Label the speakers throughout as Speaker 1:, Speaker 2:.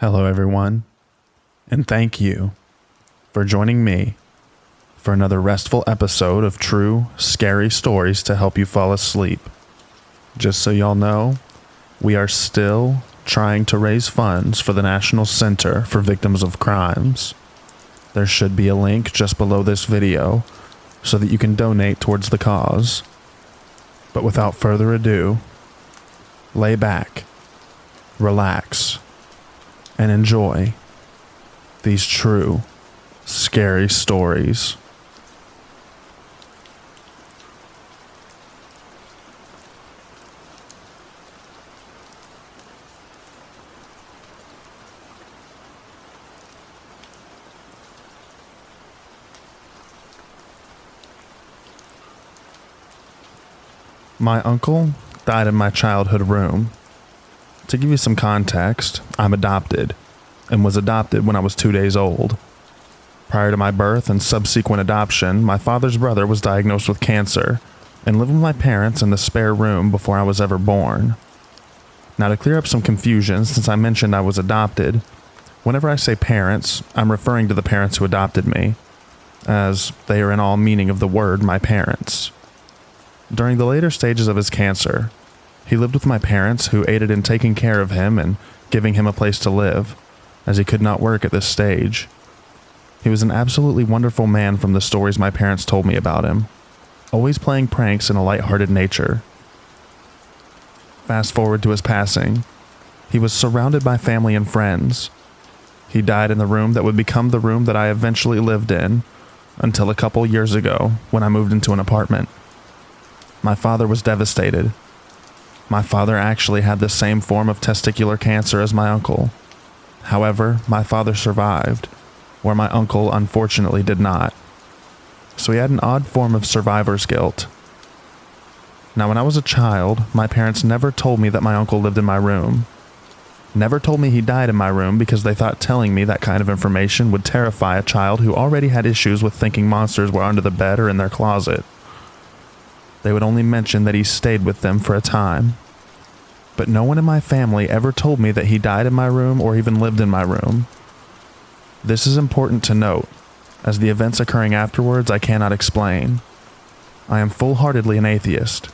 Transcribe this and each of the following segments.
Speaker 1: Hello, everyone, and thank you for joining me for another restful episode of true, scary stories to help you fall asleep. Just so y'all know, we are still trying to raise funds for the National Center for Victims of Crimes. There should be a link just below this video so that you can donate towards the cause. But without further ado, lay back, relax, and enjoy these true, scary stories. My uncle died in my childhood room. To give you some context, I'm adopted, and was adopted when I was 2 days old. Prior to my birth and subsequent adoption, my father's brother was diagnosed with cancer and lived with my parents in the spare room before I was ever born. Now, to clear up some confusion, since I mentioned I was adopted, whenever I say parents, I'm referring to the parents who adopted me, as they are in all meaning of the word my parents. During the later stages of his cancer, he lived with my parents, who aided in taking care of him and giving him a place to live, as he could not work at this stage. He was an absolutely wonderful man from the stories my parents told me about him, always playing pranks in a light-hearted nature. Fast forward to his passing, he was surrounded by family and friends. He died in the room that would become the room that I eventually lived in, until a couple years ago when I moved into an apartment. My father was devastated. My father actually had the same form of testicular cancer as my uncle. However, my father survived, where my uncle unfortunately did not. So he had an odd form of survivor's guilt. Now, when I was a child, my parents never told me that my uncle lived in my room. Never told me he died in my room because they thought telling me that kind of information would terrify a child who already had issues with thinking monsters were under the bed or in their closet. They would only mention that he stayed with them for a time. But no one in my family ever told me that he died in my room or even lived in my room. This is important to note, as the events occurring afterwards I cannot explain. I am full-heartedly an atheist.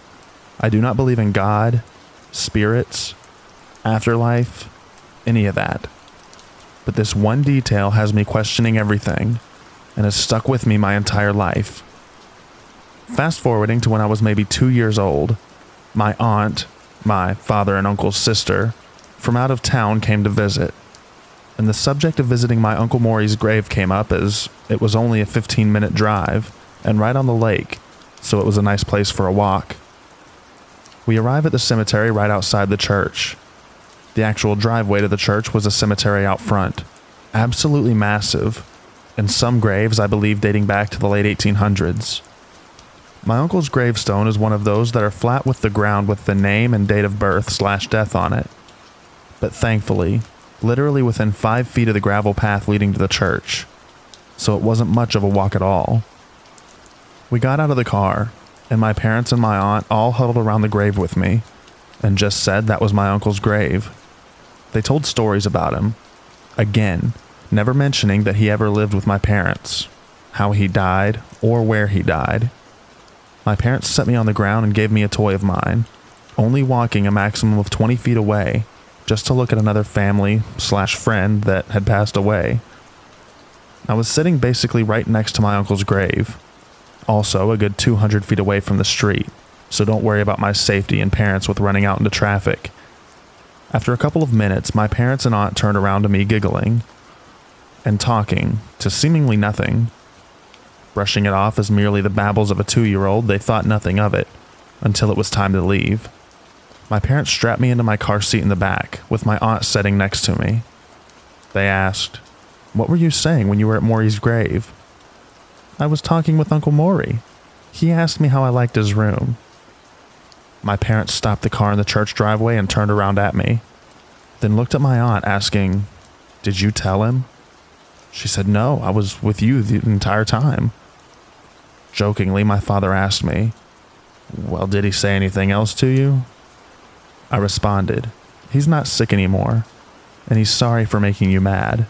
Speaker 1: I do not believe in God, spirits, afterlife, any of that. But this one detail has me questioning everything, and has stuck with me my entire life. Fast forwarding to when I was maybe 2 years old, my aunt, my father and uncle's sister, from out of town came to visit, and the subject of visiting my Uncle Maury's grave came up, as it was only a 15-minute drive and right on the lake, so it was a nice place for a walk. We arrive at the cemetery right outside the church. The actual driveway to the church was a cemetery out front, absolutely massive, and some graves I believe dating back to the late 1800s. My uncle's gravestone is one of those that are flat with the ground with the name and date of birth/death on it. But thankfully, literally within 5 feet of the gravel path leading to the church, so it wasn't much of a walk at all. We got out of the car, and my parents and my aunt all huddled around the grave with me, and just said that was my uncle's grave. They told stories about him, again, never mentioning that he ever lived with my parents, how he died, or where he died. My parents set me on the ground and gave me a toy of mine, only walking a maximum of 20 feet away, just to look at another family/friend that had passed away. I was sitting basically right next to my uncle's grave, also a good 200 feet away from the street, so don't worry about my safety and parents with running out into traffic. After a couple of minutes, my parents and aunt turned around to me giggling and talking to seemingly nothing. Brushing it off as merely the babbles of a 2-year-old, they thought nothing of it, until it was time to leave. My parents strapped me into my car seat in the back, with my aunt sitting next to me. They asked, "What were you saying when you were at Maury's grave?" "I was talking with Uncle Maury. He asked me how I liked his room." My parents stopped the car in the church driveway and turned around at me, then looked at my aunt asking, "Did you tell him?" She said, "No, I was with you the entire time." Jokingly, my father asked me, "Well, did he say anything else to you?" I responded, "He's not sick anymore." and he's sorry for making you mad.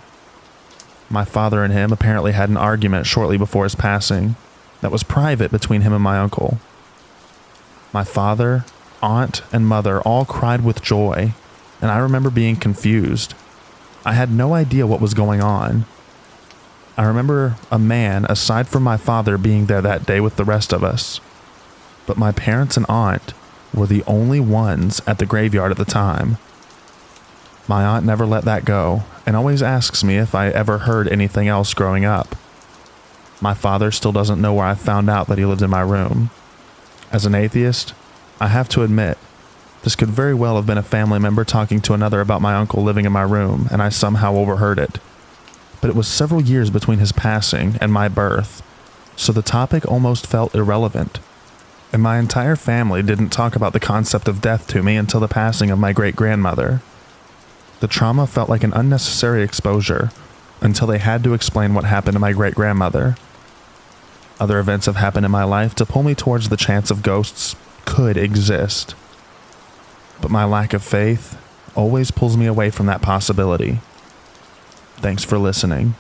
Speaker 1: My father and him apparently had an argument shortly before his passing that was private between him and my uncle. My father, aunt, and mother all cried with joy, and I remember being confused. I had no idea what was going on. I remember a man aside from my father being there that day with the rest of us, but my parents and aunt were the only ones at the graveyard at the time. My aunt never let that go and always asks me if I ever heard anything else growing up. My father still doesn't know where I found out that he lived in my room. As an atheist, I have to admit, this could very well have been a family member talking to another about my uncle living in my room, and I somehow overheard it. But it was several years between his passing and my birth, so the topic almost felt irrelevant. And my entire family didn't talk about the concept of death to me until the passing of my great-grandmother. The trauma felt like an unnecessary exposure until they had to explain what happened to my great-grandmother. Other events have happened in my life to pull me towards the chance of ghosts could exist. But my lack of faith always pulls me away from that possibility. Thanks for listening.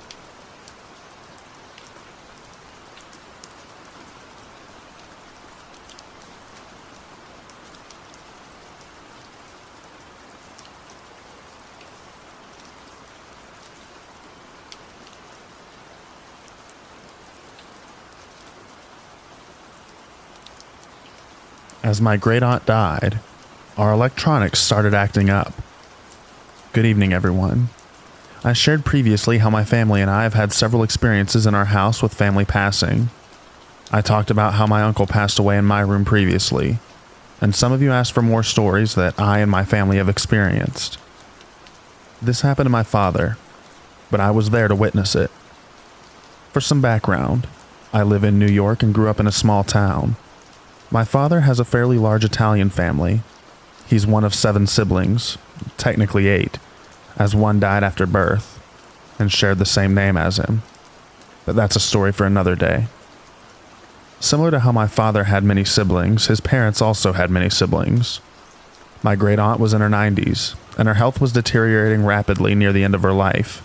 Speaker 1: As my great-aunt died, our electronics started acting up. Good evening, everyone. I shared previously how my family and I have had several experiences in our house with family passing. I talked about how my uncle passed away in my room previously, and some of you asked for more stories that I and my family have experienced. This happened to my father, but I was there to witness it. For some background, I live in New York and grew up in a small town. My father has a fairly large Italian family. He's one of 7 siblings, technically 8, as one died after birth and shared the same name as him. But that's a story for another day. Similar to how my father had many siblings, his parents also had many siblings. My great-aunt was in her 90s, and her health was deteriorating rapidly near the end of her life.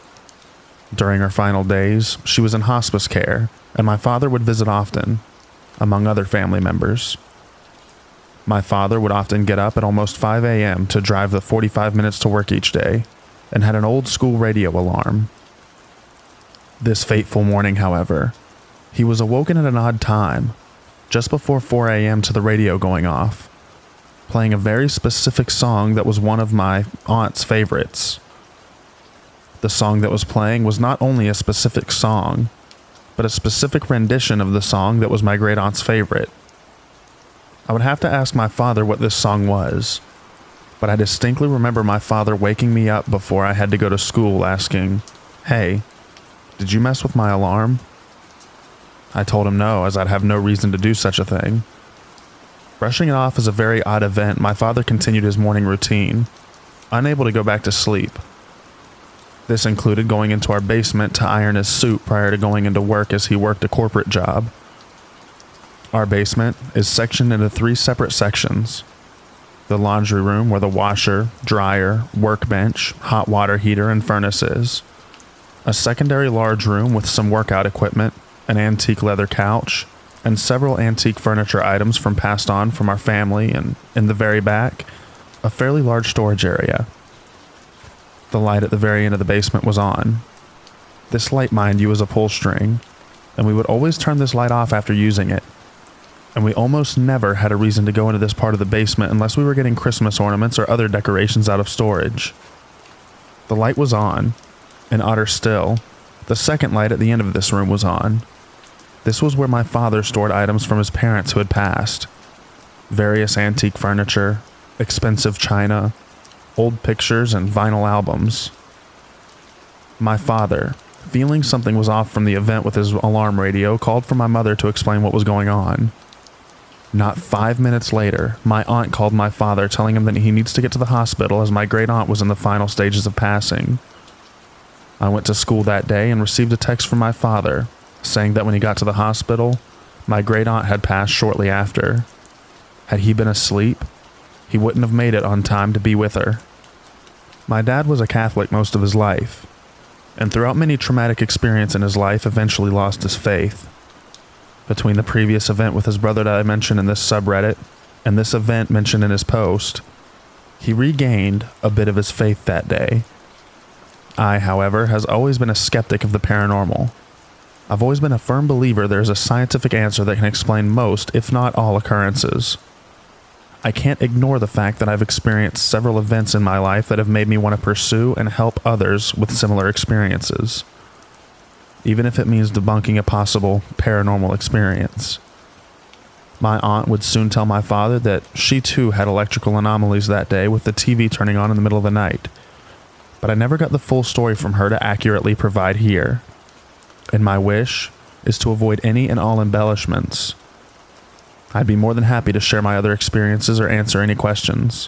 Speaker 1: During her final days, she was in hospice care, and my father would visit often, among other family members. My father would often get up at almost 5 a.m. to drive the 45 minutes to work each day, and had an old-school radio alarm. This fateful morning, however, he was awoken at an odd time, just before 4 a.m. to the radio going off, playing a very specific song that was one of my aunt's favorites. The song that was playing was not only a specific song, but a specific rendition of the song that was my great-aunt's favorite. I would have to ask my father what this song was, but I distinctly remember my father waking me up before I had to go to school asking, "Hey, did you mess with my alarm?" I told him no, as I'd have no reason to do such a thing. Brushing it off as a very odd event, my father continued his morning routine, unable to go back to sleep. This included going into our basement to iron his suit prior to going into work as he worked a corporate job. Our basement is sectioned into 3 separate sections. The laundry room where the washer, dryer, workbench, hot water heater, and furnace is. A secondary large room with some workout equipment, an antique leather couch, and several antique furniture items passed on from our family, and in the very back, a fairly large storage area. The light at the very end of the basement was on. This light, mind you, is a pull string, and we would always turn this light off after using it. And we almost never had a reason to go into this part of the basement unless we were getting Christmas ornaments or other decorations out of storage. The light was on, and odder still, the second light at the end of this room was on. This was where my father stored items from his parents who had passed. Various antique furniture, expensive china, old pictures, and vinyl albums. My father, feeling something was off from the event with his alarm radio, called for my mother to explain what was going on. Not 5 minutes later, my aunt called my father telling him that he needs to get to the hospital as my great-aunt was in the final stages of passing. I went to school that day and received a text from my father saying that when he got to the hospital, my great-aunt had passed shortly after. Had he been asleep, he wouldn't have made it on time to be with her. My dad was a Catholic most of his life, and throughout many traumatic experiences in his life eventually lost his faith. Between the previous event with his brother that I mentioned in this subreddit and this event mentioned in his post, he regained a bit of his faith that day. I, however, has always been a skeptic of the paranormal. I've always been a firm believer there's a scientific answer that can explain most, if not all, occurrences. I can't ignore the fact that I've experienced several events in my life that have made me want to pursue and help others with similar experiences, even if it means debunking a possible paranormal experience. My aunt would soon tell my father that she too had electrical anomalies that day with the TV turning on in the middle of the night, but I never got the full story from her to accurately provide here, and my wish is to avoid any and all embellishments. I'd be more than happy to share my other experiences or answer any questions.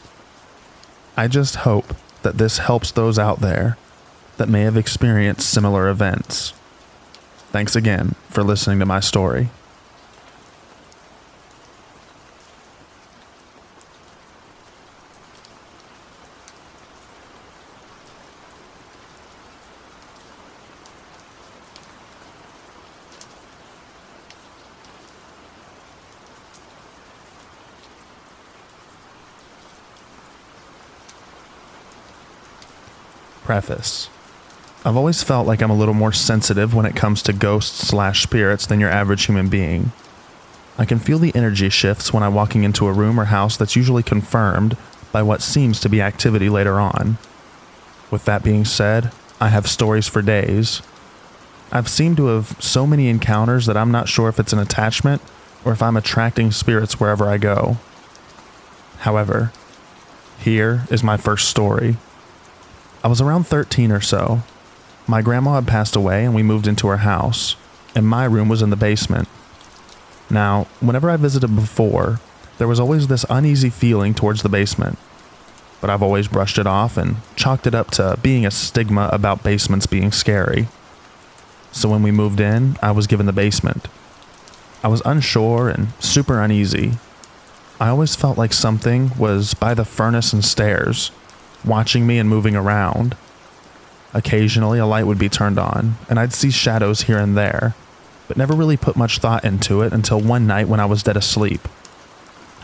Speaker 1: I just hope that this helps those out there that may have experienced similar events. Thanks again for listening to my story. Preface. I've always felt like I'm a little more sensitive when it comes to ghosts/spirits than your average human being. I can feel the energy shifts when I'm walking into a room or house that's usually confirmed by what seems to be activity later on. With that being said, I have stories for days. I've seemed to have so many encounters that I'm not sure if it's an attachment or if I'm attracting spirits wherever I go. However, here is my first story. I was around 13 or so. My grandma had passed away and we moved into her house, and my room was in the basement. Now, whenever I visited before, there was always this uneasy feeling towards the basement, but I've always brushed it off and chalked it up to being a stigma about basements being scary. So when we moved in, I was given the basement. I was unsure and super uneasy. I always felt like something was by the furnace and stairs, watching me and moving around. Occasionally a light would be turned on, and I'd see shadows here and there, but never really put much thought into it until one night when I was dead asleep.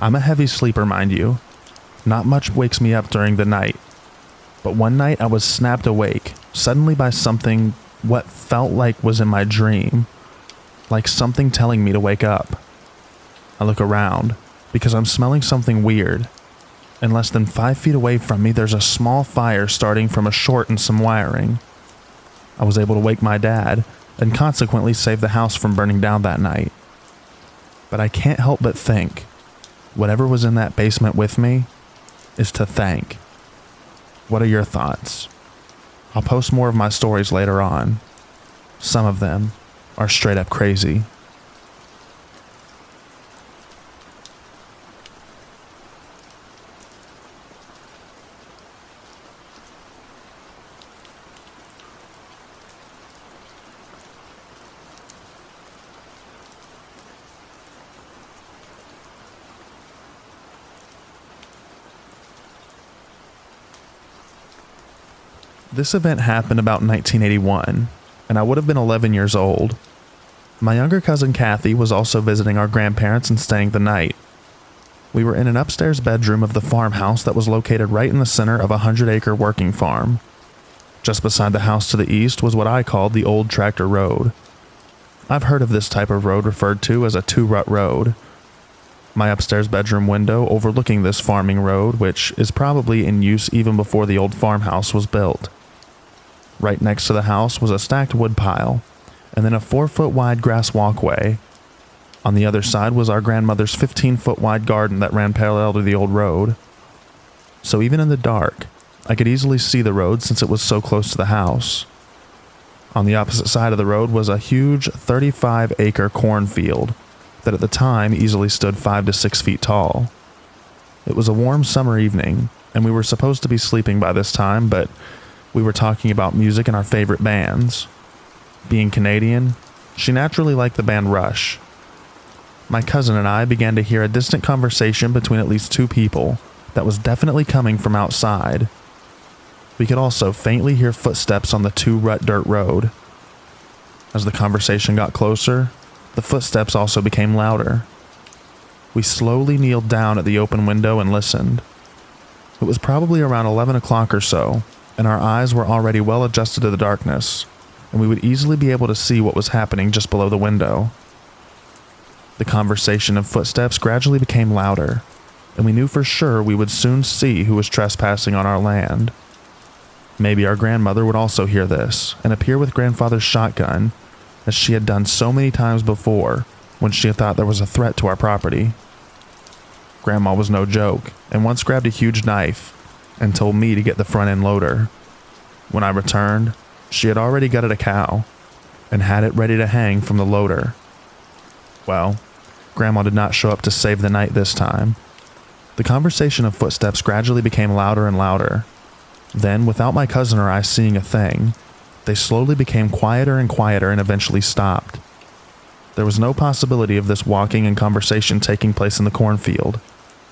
Speaker 1: I'm a heavy sleeper, mind you. Not much wakes me up during the night, but one night I was snapped awake, suddenly by something what felt like was in my dream, like something telling me to wake up. I look around, because I'm smelling something weird, and less than 5 feet away from me there's a small fire starting from a short in some wiring. I was able to wake my dad, and consequently save the house from burning down that night. But I can't help but think, whatever was in that basement with me is to thank. What are your thoughts? I'll post more of my stories later on. Some of them are straight up crazy. This event happened about 1981, and I would have been 11 years old. My younger cousin Kathy was also visiting our grandparents and staying the night. We were in an upstairs bedroom of the farmhouse that was located right in the center of a 100-acre working farm. Just beside the house to the east was what I called the Old Tractor Road. I've heard of this type of road referred to as a two-rut road. My upstairs bedroom window overlooking this farming road, which is probably in use even before the old farmhouse was built. Right next to the house was a stacked wood pile, and then a 4-foot wide grass walkway. On the other side was our grandmother's 15-foot wide garden that ran parallel to the old road. So even in the dark, I could easily see the road since it was so close to the house. On the opposite side of the road was a huge 35-acre cornfield that at the time easily stood 5 to 6 feet tall. It was a warm summer evening, and we were supposed to be sleeping by this time, but we were talking about music and our favorite bands. Being Canadian, she naturally liked the band Rush. My cousin and I began to hear a distant conversation between at least two people that was definitely coming from outside. We could also faintly hear footsteps on the 2-rut dirt road. As the conversation got closer, the footsteps also became louder. We slowly kneeled down at the open window and listened. It was probably around 11 o'clock or so, and our eyes were already well adjusted to the darkness, and we would easily be able to see what was happening just below the window. The conversation and footsteps gradually became louder, and we knew for sure we would soon see who was trespassing on our land. Maybe our grandmother would also hear this and appear with grandfather's shotgun, as she had done so many times before when she had thought there was a threat to our property. Grandma was no joke, and once grabbed a huge knife and told me to get the front end loader. When I returned, she had already gutted a cow and had it ready to hang from the loader. Well, Grandma did not show up to save the night this time. The conversation of footsteps gradually became louder and louder. Then, without my cousin or I seeing a thing, they slowly became quieter and quieter and eventually stopped. There was no possibility of this walking and conversation taking place in the cornfield,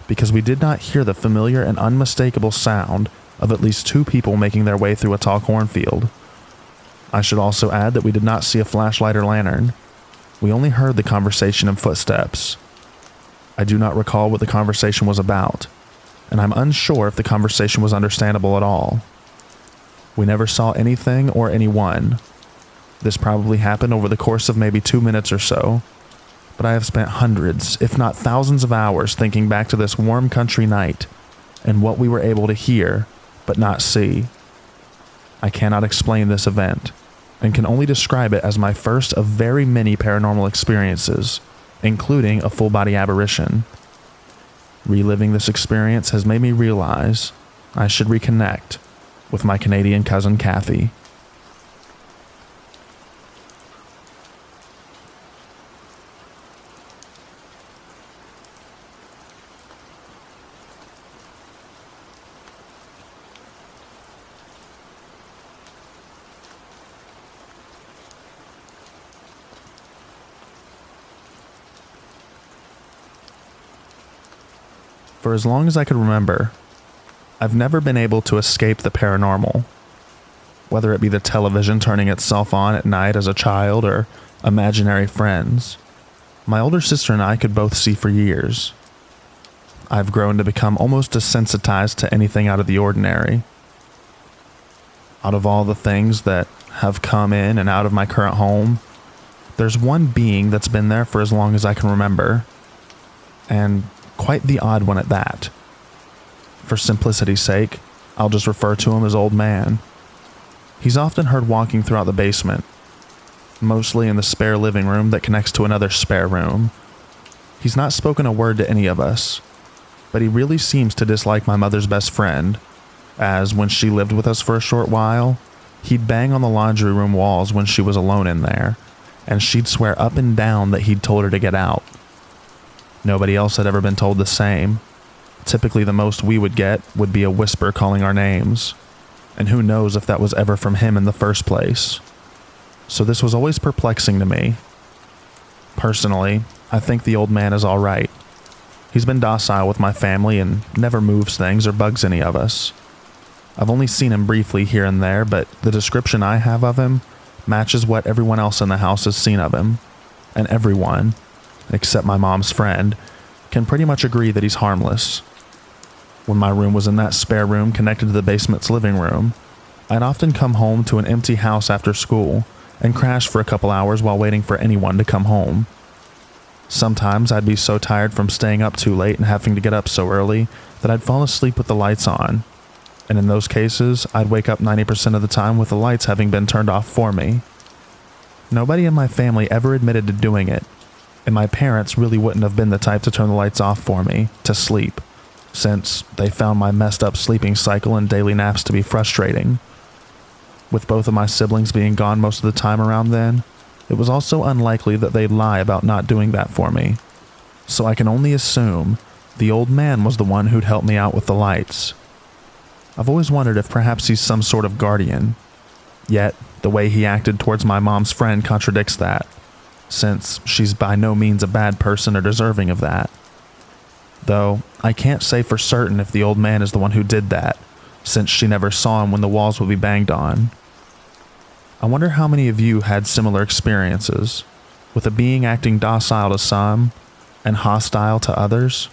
Speaker 1: because we did not hear the familiar and unmistakable sound of at least 2 people making their way through a tall cornfield. I should also add that we did not see a flashlight or lantern. We only heard the conversation and footsteps. I do not recall what the conversation was about, and I'm unsure if the conversation was understandable at all. We never saw anything or anyone. This probably happened over the course of maybe 2 minutes or so, but I have spent hundreds, if not thousands of hours thinking back to this warm country night and what we were able to hear but not see. I cannot explain this event and can only describe it as my first of very many paranormal experiences, including a full-body apparition. Reliving this experience has made me realize I should reconnect with my Canadian cousin Kathy. For as long as I could remember, I've never been able to escape the paranormal. Whether it be the television turning itself on at night as a child or imaginary friends, my older sister and I could both see for years. I've grown to become almost desensitized to anything out of the ordinary. Out of all the things that have come in and out of my current home, there's one being that's been there for as long as I can remember, and quite the odd one at that. For simplicity's sake, I'll just refer to him as Old Man. He's often heard walking throughout the basement, mostly in the spare living room that connects to another spare room. He's not spoken a word to any of us, but he really seems to dislike my mother's best friend, as when she lived with us for a short while, he'd bang on the laundry room walls when she was alone in there, and she'd swear up and down that he'd told her to get out. Nobody else had ever been told the same. Typically the most we would get would be a whisper calling our names, and who knows if that was ever from him in the first place. So this was always perplexing to me. Personally, I think the Old Man is all right. He's been docile with my family and never moves things or bugs any of us. I've only seen him briefly here and there, but the description I have of him matches what everyone else in the house has seen of him, and everyone, except my mom's friend, can pretty much agree that he's harmless. When my room was in that spare room connected to the basement's living room, I'd often come home to an empty house after school and crash for a couple hours while waiting for anyone to come home. Sometimes I'd be so tired from staying up too late and having to get up so early that I'd fall asleep with the lights on, and in those cases, I'd wake up 90% of the time with the lights having been turned off for me. Nobody in my family ever admitted to doing it, and my parents really wouldn't have been the type to turn the lights off for me to sleep, since they found my messed up sleeping cycle and daily naps to be frustrating. With both of my siblings being gone most of the time around then, it was also unlikely that they'd lie about not doing that for me, so I can only assume the Old Man was the one who'd help me out with the lights. I've always wondered if perhaps he's some sort of guardian, yet the way he acted towards my mom's friend contradicts that, since she's by no means a bad person or deserving of that. Though, I can't say for certain if the Old Man is the one who did that, since she never saw him when the walls would be banged on. I wonder how many of you had similar experiences, with a being acting docile to some and hostile to others.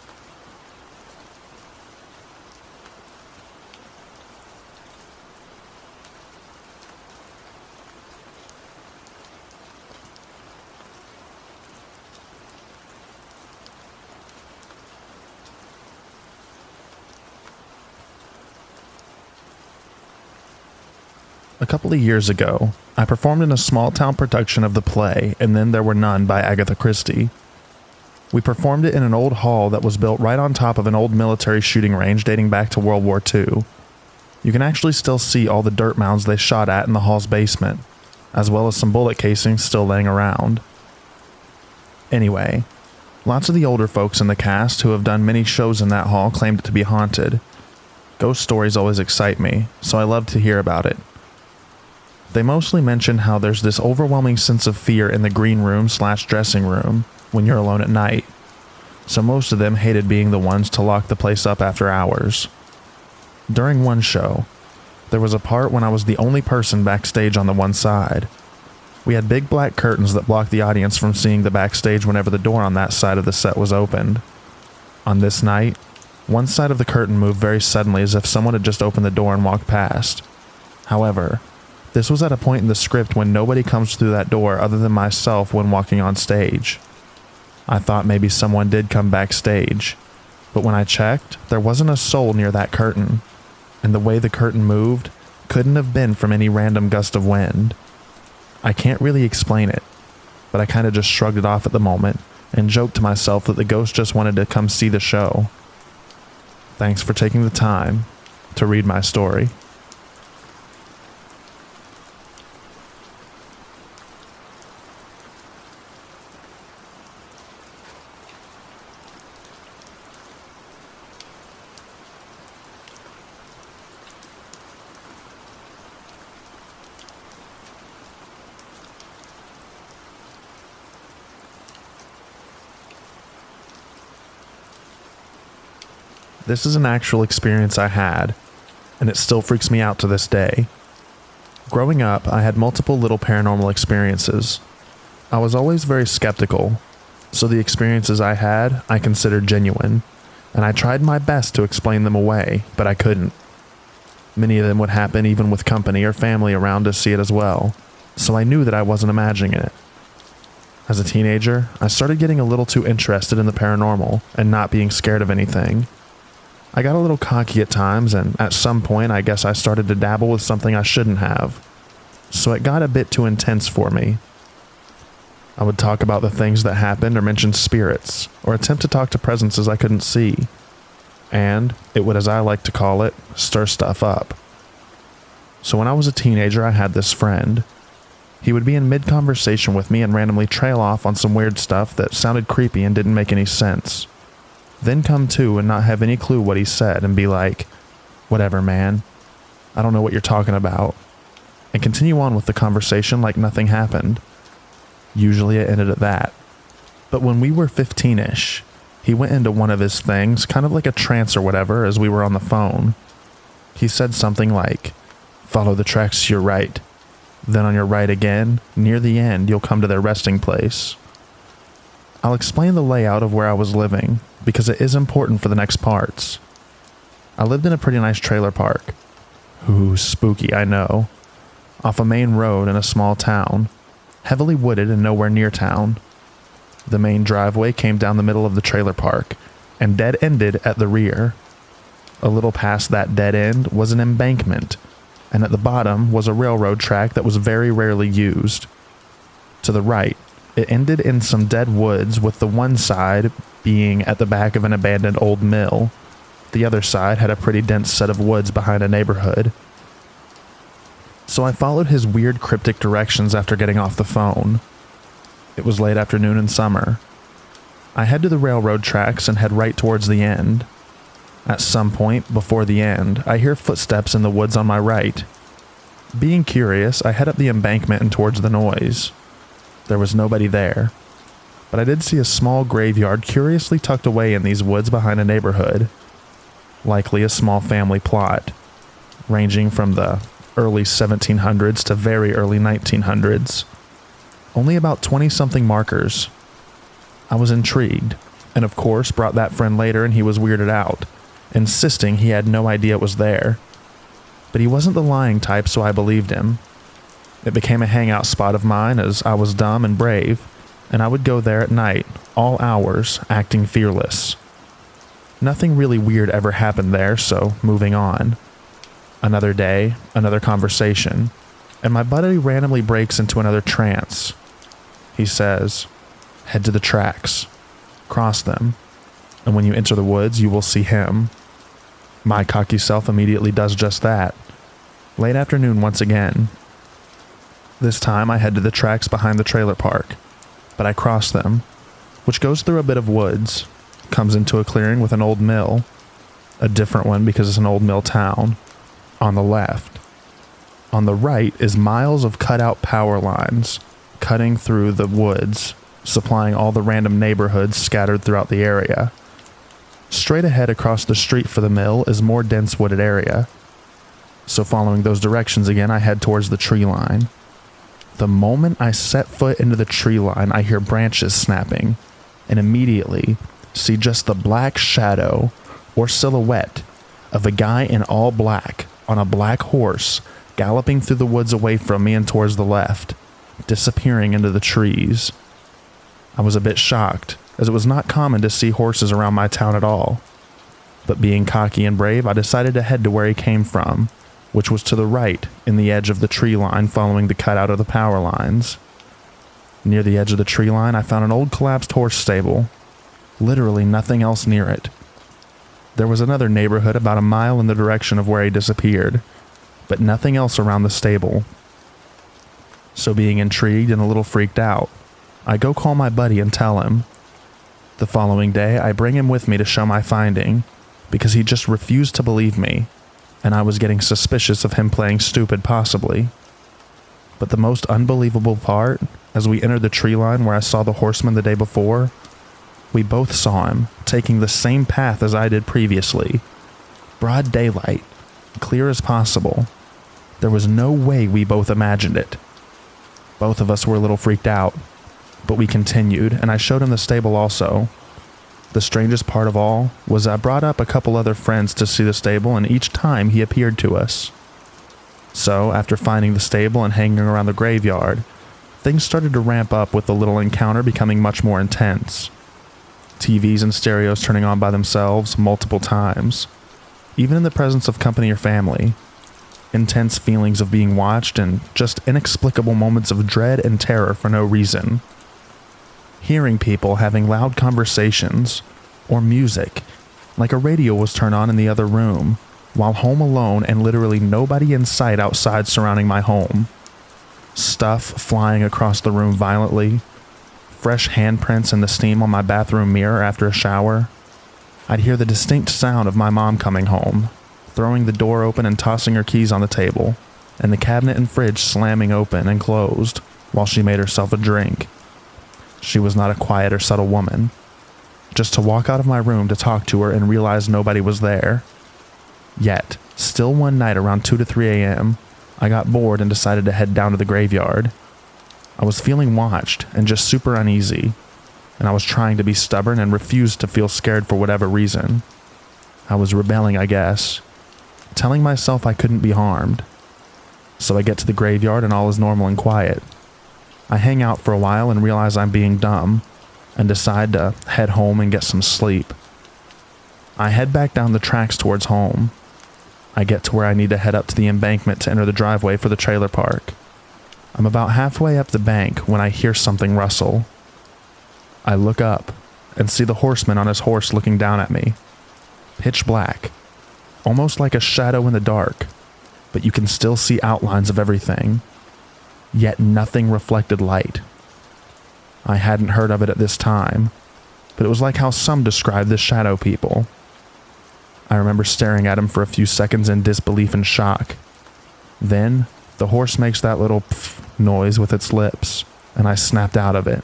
Speaker 1: A couple of years ago, I performed in a small-town production of the play And Then There Were None by Agatha Christie. We performed it in an old hall that was built right on top of an old military shooting range dating back to World War II. You can actually still see all the dirt mounds they shot at in the hall's basement, as well as some bullet casings still laying around. Anyway, lots of the older folks in the cast who have done many shows in that hall claimed it to be haunted. Ghost stories always excite me, so I love to hear about it. They mostly mention how there's this overwhelming sense of fear in the green room/dressing room when you're alone at night, so most of them hated being the ones to lock the place up after hours. During one show, there was a part when I was the only person backstage on the one side. We had big black curtains that blocked the audience from seeing the backstage whenever the door on that side of the set was opened. On this night, one side of the curtain moved very suddenly as if someone had just opened the door and walked past. However, this was at a point in the script when nobody comes through that door other than myself when walking on stage. I thought maybe someone did come backstage, but when I checked, there wasn't a soul near that curtain, and the way the curtain moved couldn't have been from any random gust of wind. I can't really explain it, but I kind of just shrugged it off at the moment and joked to myself that the ghost just wanted to come see the show. Thanks for taking the time to read my story. This is an actual experience I had, and it still freaks me out to this day. Growing up, I had multiple little paranormal experiences. I was always very skeptical, so the experiences I had, I considered genuine, and I tried my best to explain them away, but I couldn't. Many of them would happen even with company or family around to see it as well, so I knew that I wasn't imagining it. As a teenager, I started getting a little too interested in the paranormal and not being scared of anything. I got a little cocky at times, and at some point I guess I started to dabble with something I shouldn't have. So it got a bit too intense for me. I would talk about the things that happened or mention spirits, or attempt to talk to presences I couldn't see. And it would, as I like to call it, stir stuff up. So when I was a teenager, I had this friend. He would be in mid-conversation with me and randomly trail off on some weird stuff that sounded creepy and didn't make any sense. Then come to and not have any clue what he said and be like, "Whatever, man. I don't know what you're talking about." And continue on with the conversation like nothing happened. Usually it ended at that. But when we were 15-ish, he went into one of his things, kind of like a trance or whatever, as we were on the phone. He said something like, "Follow the tracks to your right. Then on your right again, near the end, you'll come to their resting place." I'll explain the layout of where I was living, because it is important for the next parts. I lived in a pretty nice trailer park. Ooh, spooky, I know. Off a main road in a small town, heavily wooded and nowhere near town. The main driveway came down the middle of the trailer park, and dead-ended at the rear. A little past that dead end was an embankment, and at the bottom was a railroad track that was very rarely used. To the right, it ended in some dead woods, with the one side being at the back of an abandoned old mill. The other side had a pretty dense set of woods behind a neighborhood. So I followed his weird cryptic directions after getting off the phone. It was late afternoon in summer. I head to the railroad tracks and head right towards the end. At some point before the end, I hear footsteps in the woods on my right. Being curious, I head up the embankment and towards the noise. There was nobody there, but I did see a small graveyard curiously tucked away in these woods behind a neighborhood. Likely a small family plot. ranging from the early 1700s to very early 1900s. Only about 20-something markers. I was intrigued, and of course brought that friend later and he was weirded out, insisting he had no idea it was there. But he wasn't the lying type, so I believed him. It became a hangout spot of mine as I was dumb and brave, and I would go there at night, all hours, acting fearless. Nothing really weird ever happened there, so moving on. Another day, another conversation, and my buddy randomly breaks into another trance. He says, "Head to the tracks, cross them, and when you enter the woods, you will see him." My cocky self immediately does just that. Late afternoon once again. This time I head to the tracks behind the trailer park, but I cross them, which goes through a bit of woods, comes into a clearing with an old mill, a different one because it's an old mill town, on the left. On the right is miles of cut-out power lines, cutting through the woods, supplying all the random neighborhoods scattered throughout the area. Straight ahead across the street for the mill is more dense wooded area. So following those directions again, I head towards the tree line. The moment I set foot into the tree line, I hear branches snapping, and immediately see just the black shadow or silhouette of a guy in all black on a black horse galloping through the woods away from me and towards the left, disappearing into the trees. I was a bit shocked, as it was not common to see horses around my town at all. But being cocky and brave, I decided to head to where he came from, which was to the right in the edge of the tree line following the cutout of the power lines. Near the edge of the tree line, I found an old collapsed horse stable. Literally nothing else near it. There was another neighborhood about a mile in the direction of where he disappeared, but nothing else around the stable. So being intrigued and a little freaked out, I go call my buddy and tell him. The following day, I bring him with me to show my finding, because he just refused to believe me, and I was getting suspicious of him playing stupid possibly. But the most unbelievable part, as we entered the tree line where I saw the horseman the day before, we both saw him taking the same path as I did previously. Broad daylight, clear as possible. There was no way we both imagined it. Both of us were a little freaked out, but we continued, and I showed him the stable also. The strangest part of all was I brought up a couple other friends to see the stable, and each time he appeared to us. So, after finding the stable and hanging around the graveyard, things started to ramp up with the little encounter becoming much more intense. TVs and stereos turning on by themselves multiple times, even in the presence of company or family. Intense feelings of being watched and just inexplicable moments of dread and terror for no reason. Hearing people having loud conversations, or music, like a radio was turned on in the other room, while home alone and literally nobody in sight outside surrounding my home. Stuff flying across the room violently, fresh handprints in the steam on my bathroom mirror after a shower. I'd hear the distinct sound of my mom coming home, throwing the door open and tossing her keys on the table, and the cabinet and fridge slamming open and closed while she made herself a drink. She was not a quiet or subtle woman. Just to walk out of my room to talk to her and realize nobody was there. Yet, still one night around 2 to 3 a.m., I got bored and decided to head down to the graveyard. I was feeling watched and just super uneasy, and I was trying to be stubborn and refused to feel scared for whatever reason. I was rebelling, I guess, telling myself I couldn't be harmed. So I get to the graveyard and all is normal and quiet. I hang out for a while and realize I'm being dumb, and decide to head home and get some sleep. I head back down the tracks towards home. I get to where I need to head up to the embankment to enter the driveway for the trailer park. I'm about halfway up the bank when I hear something rustle. I look up and see the horseman on his horse looking down at me. Pitch black, almost like a shadow in the dark, but you can still see outlines of everything. Yet nothing reflected light. I hadn't heard of it at this time, but it was like how some describe the shadow people. I remember staring at him for a few seconds in disbelief and shock. Then, the horse makes that little pff noise with its lips, and I snapped out of it.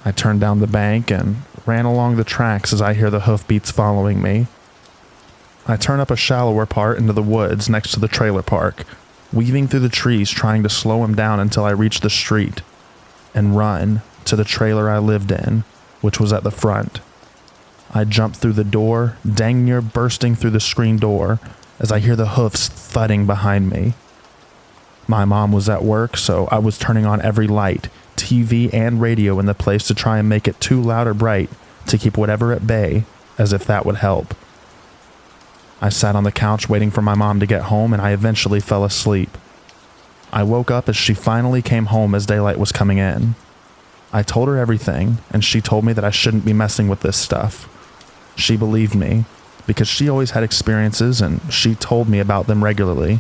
Speaker 1: I turned down the bank and ran along the tracks as I hear the hoofbeats following me. I turn up a shallower part into the woods next to the trailer park, weaving through the trees trying to slow him down until I reach the street, and run to the trailer I lived in, which was at the front. I jump through the door, dang near bursting through the screen door as I hear the hoofs thudding behind me. My mom was at work, so I was turning on every light, TV, and radio in the place to try and make it too loud or bright to keep whatever at bay, as if that would help. I sat on the couch waiting for my mom to get home, and I eventually fell asleep. I woke up as she finally came home as daylight was coming in. I told her everything, and she told me that I shouldn't be messing with this stuff. She believed me, because she always had experiences and she told me about them regularly.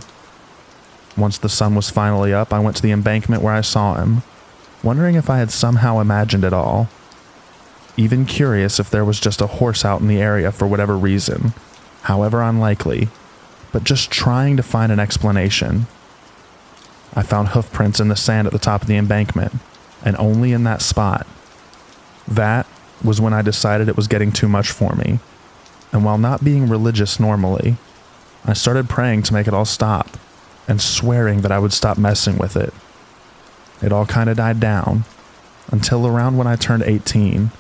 Speaker 1: Once the sun was finally up, I went to the embankment where I saw him, wondering if I had somehow imagined it all. Even curious if there was just a horse out in the area for whatever reason, however unlikely, but just trying to find an explanation. I found hoof prints in the sand at the top of the embankment, and only in that spot. That was when I decided it was getting too much for me, and while not being religious normally, I started praying to make it all stop, and swearing that I would stop messing with it. It all kind of died down, until around when I turned 18,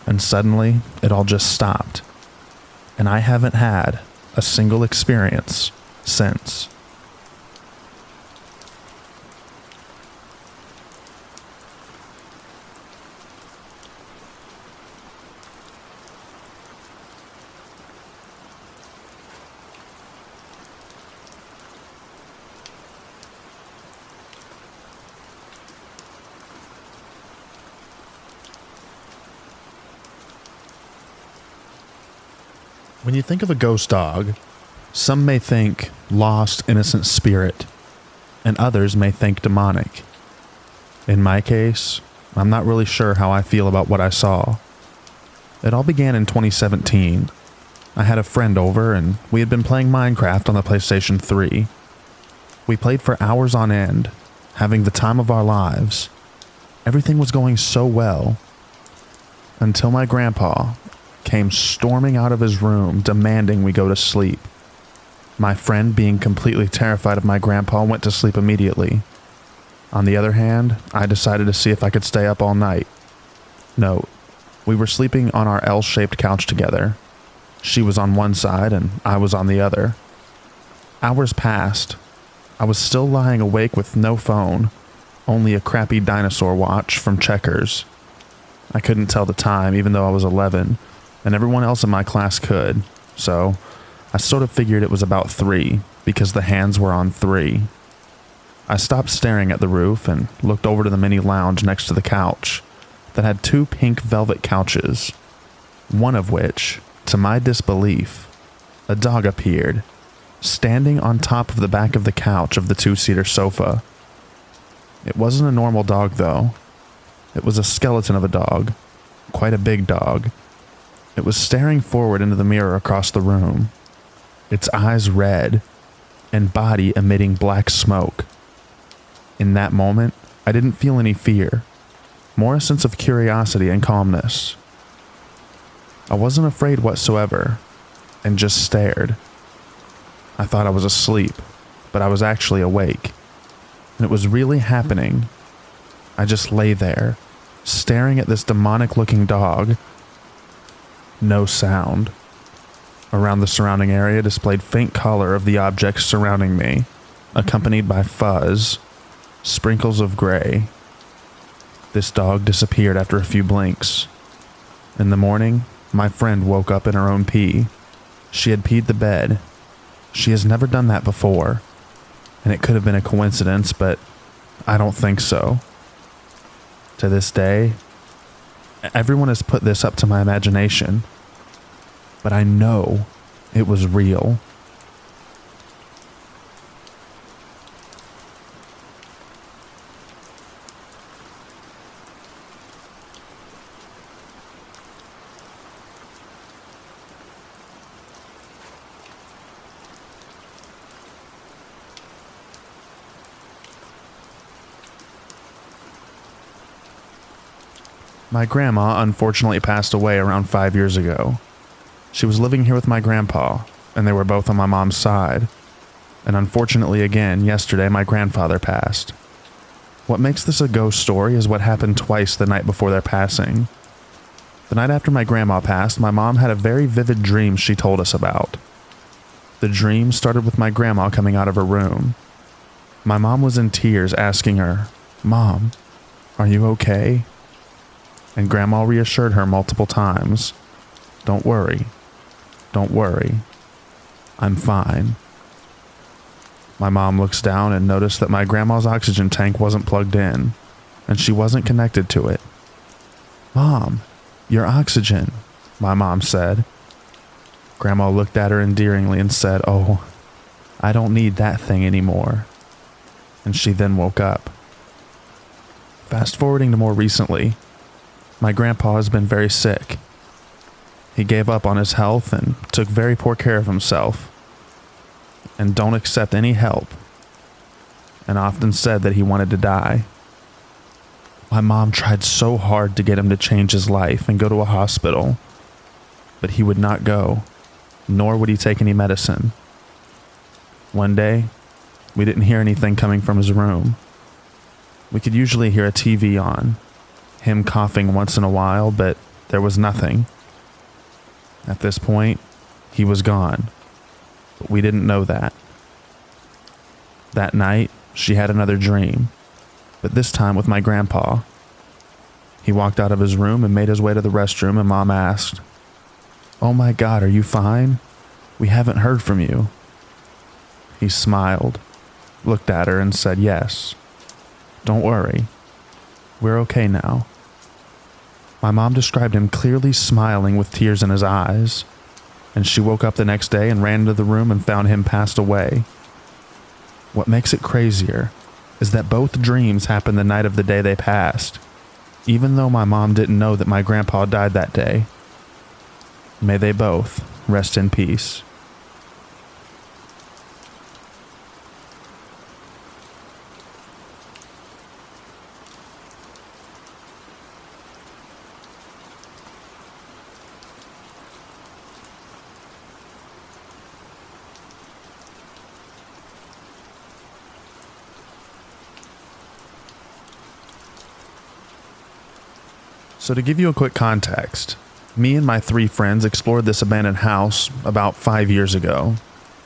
Speaker 1: and suddenly it all just stopped, and I haven't had a single experience since. When you think of a ghost dog, some may think lost, innocent spirit, and others may think demonic. In my case, I'm not really sure how I feel about what I saw. It all began in 2017. I had a friend over and we had been playing Minecraft on the PlayStation 3. We played for hours on end, having the time of our lives. Everything was going so well, until my grandpa came storming out of his room demanding we go to sleep. My friend, being completely terrified of my grandpa, went to sleep immediately. On the other hand, I decided to see if I could stay up all night. Note, we were sleeping on our L-shaped couch together. She was on one side and I was on the other. Hours passed. I was still lying awake with no phone, only a crappy dinosaur watch from Checkers. I couldn't tell the time even though I was 11, and everyone else in my class could, so I sort of figured it was about 3 because the hands were on 3. I stopped staring at the roof and looked over to the mini lounge next to the couch that had 2 pink velvet couches, one of which, to my disbelief, a dog appeared, standing on top of the back of the couch of the 2-seater sofa. It wasn't a normal dog though. It was a skeleton of a dog, quite a big dog. It was staring forward into the mirror across the room, its eyes red, and body emitting black smoke. In that moment, I didn't feel any fear, more a sense of curiosity and calmness. I wasn't afraid whatsoever, and just stared. I thought I was asleep, but I was actually awake, and it was really happening. I just lay there, staring at this demonic-looking dog. No sound. Around the surrounding area displayed faint color of the objects surrounding me, accompanied by fuzz, sprinkles of gray. This dog disappeared after a few blinks. In the morning, my friend woke up in her own pee. She had peed the bed. She has never done that before, and it could have been a coincidence, but I don't think so. To this day, everyone has put this up to my imagination, but I know it was real. My grandma unfortunately passed away around 5 years ago. She was living here with my grandpa, and they were both on my mom's side. And unfortunately, again, yesterday my grandfather passed. What makes this a ghost story is what happened twice the night before their passing. The night after my grandma passed, my mom had a very vivid dream she told us about. The dream started with my grandma coming out of her room. My mom was in tears asking her, "Mom, are you okay?" And Grandma reassured her multiple times, "Don't worry. Don't worry. I'm fine." My mom looks down and noticed that my grandma's oxygen tank wasn't plugged in, and she wasn't connected to it. "Mom, your oxygen," my mom said. Grandma looked at her endearingly and said, "Oh, I don't need that thing anymore." And she then woke up. Fast forwarding to more recently, my grandpa has been very sick. He gave up on his health and took very poor care of himself, and don't accept any help, and often said that he wanted to die. My mom tried so hard to get him to change his life and go to a hospital, but he would not go, nor would he take any medicine. One day, we didn't hear anything coming from his room. We could usually hear a TV on, him coughing once in a while, but there was nothing. At this point, he was gone, but we didn't know that. That night, she had another dream, but this time with my grandpa. He walked out of his room and made his way to the restroom, and Mom asked, "Oh my God, are you fine? We haven't heard from you." He smiled, looked at her, and said, "Yes. Don't worry. We're okay now." My mom described him clearly smiling with tears in his eyes, and she woke up the next day and ran into the room and found him passed away. What makes it crazier is that both dreams happened the night of the day they passed, even though my mom didn't know that my grandpa died that day. May they both rest in peace. So to give you a quick context, me and my 3 friends explored this abandoned house about 5 years ago,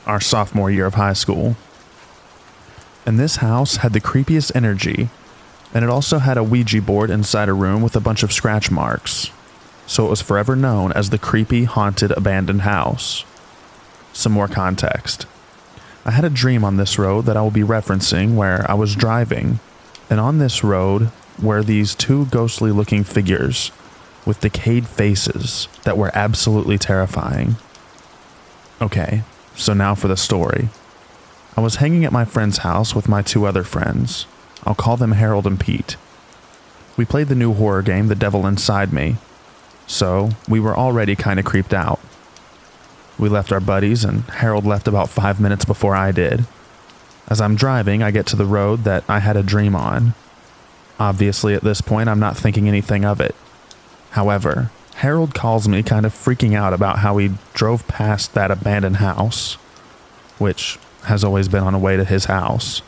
Speaker 1: our sophomore year of high school. And this house had the creepiest energy, and it also had a Ouija board inside a room with a bunch of scratch marks. So it was forever known as the creepy, haunted, abandoned house. Some more context. I had a dream on this road that I will be referencing where I was driving, and on this road were these 2 ghostly looking figures with decayed faces that were absolutely terrifying. Okay, so now for the story. I was hanging at my friend's house with my 2 other friends. I'll call them Harold and Pete. We played the new horror game, The Devil Inside Me, so we were already kind of creeped out. We left our buddies, and Harold left about 5 minutes before I did. As I'm driving, I get to the road that I had a dream on. Obviously, at this point, I'm not thinking anything of it. However, Harold calls me kind of freaking out about how he drove past that abandoned house, which has always been on the way to his house,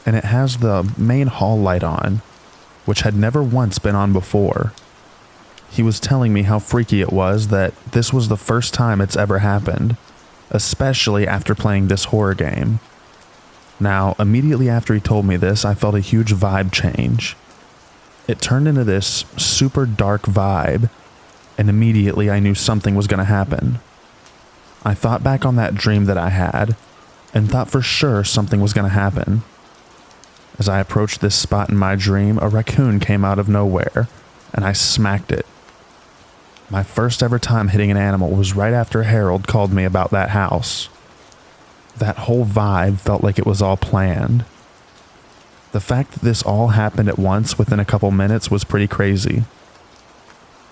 Speaker 1: and it has the main hall light on, which had never once been on before. He was telling me how freaky it was that this was the first time it's ever happened, especially after playing this horror game. Now, immediately after he told me this, I felt a huge vibe change. It turned into this super dark vibe, and immediately I knew something was going to happen. I thought back on that dream that I had, and thought for sure something was going to happen. As I approached this spot in my dream, a raccoon came out of nowhere, and I smacked it. My first ever time hitting an animal was right after Harold called me about that house. That whole vibe felt like it was all planned. The fact that this all happened at once within a couple minutes was pretty crazy.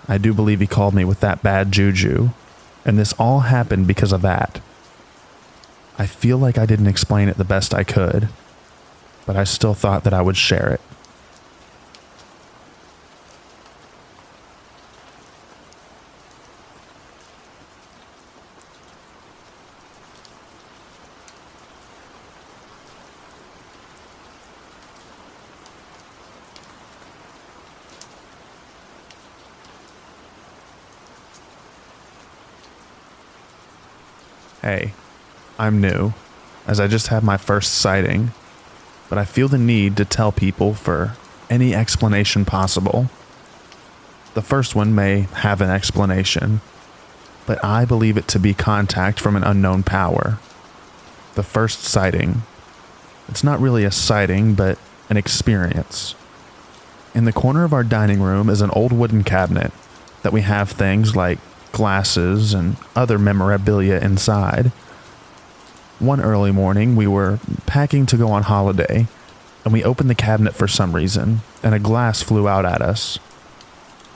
Speaker 1: I do believe he called me with that bad juju, and this all happened because of that. I feel like I didn't explain it the best I could, but I still thought that I would share it. Hey, I'm new, as I just had my first sighting, but I feel the need to tell people for any explanation possible. The first one may have an explanation, but I believe it to be contact from an unknown power. The first sighting. It's not really a sighting, but an experience. In the corner of our dining room is an old wooden cabinet that we have things like glasses and other memorabilia inside. One early morning, we were packing to go on holiday, and we opened the cabinet for some reason, and a glass flew out at us.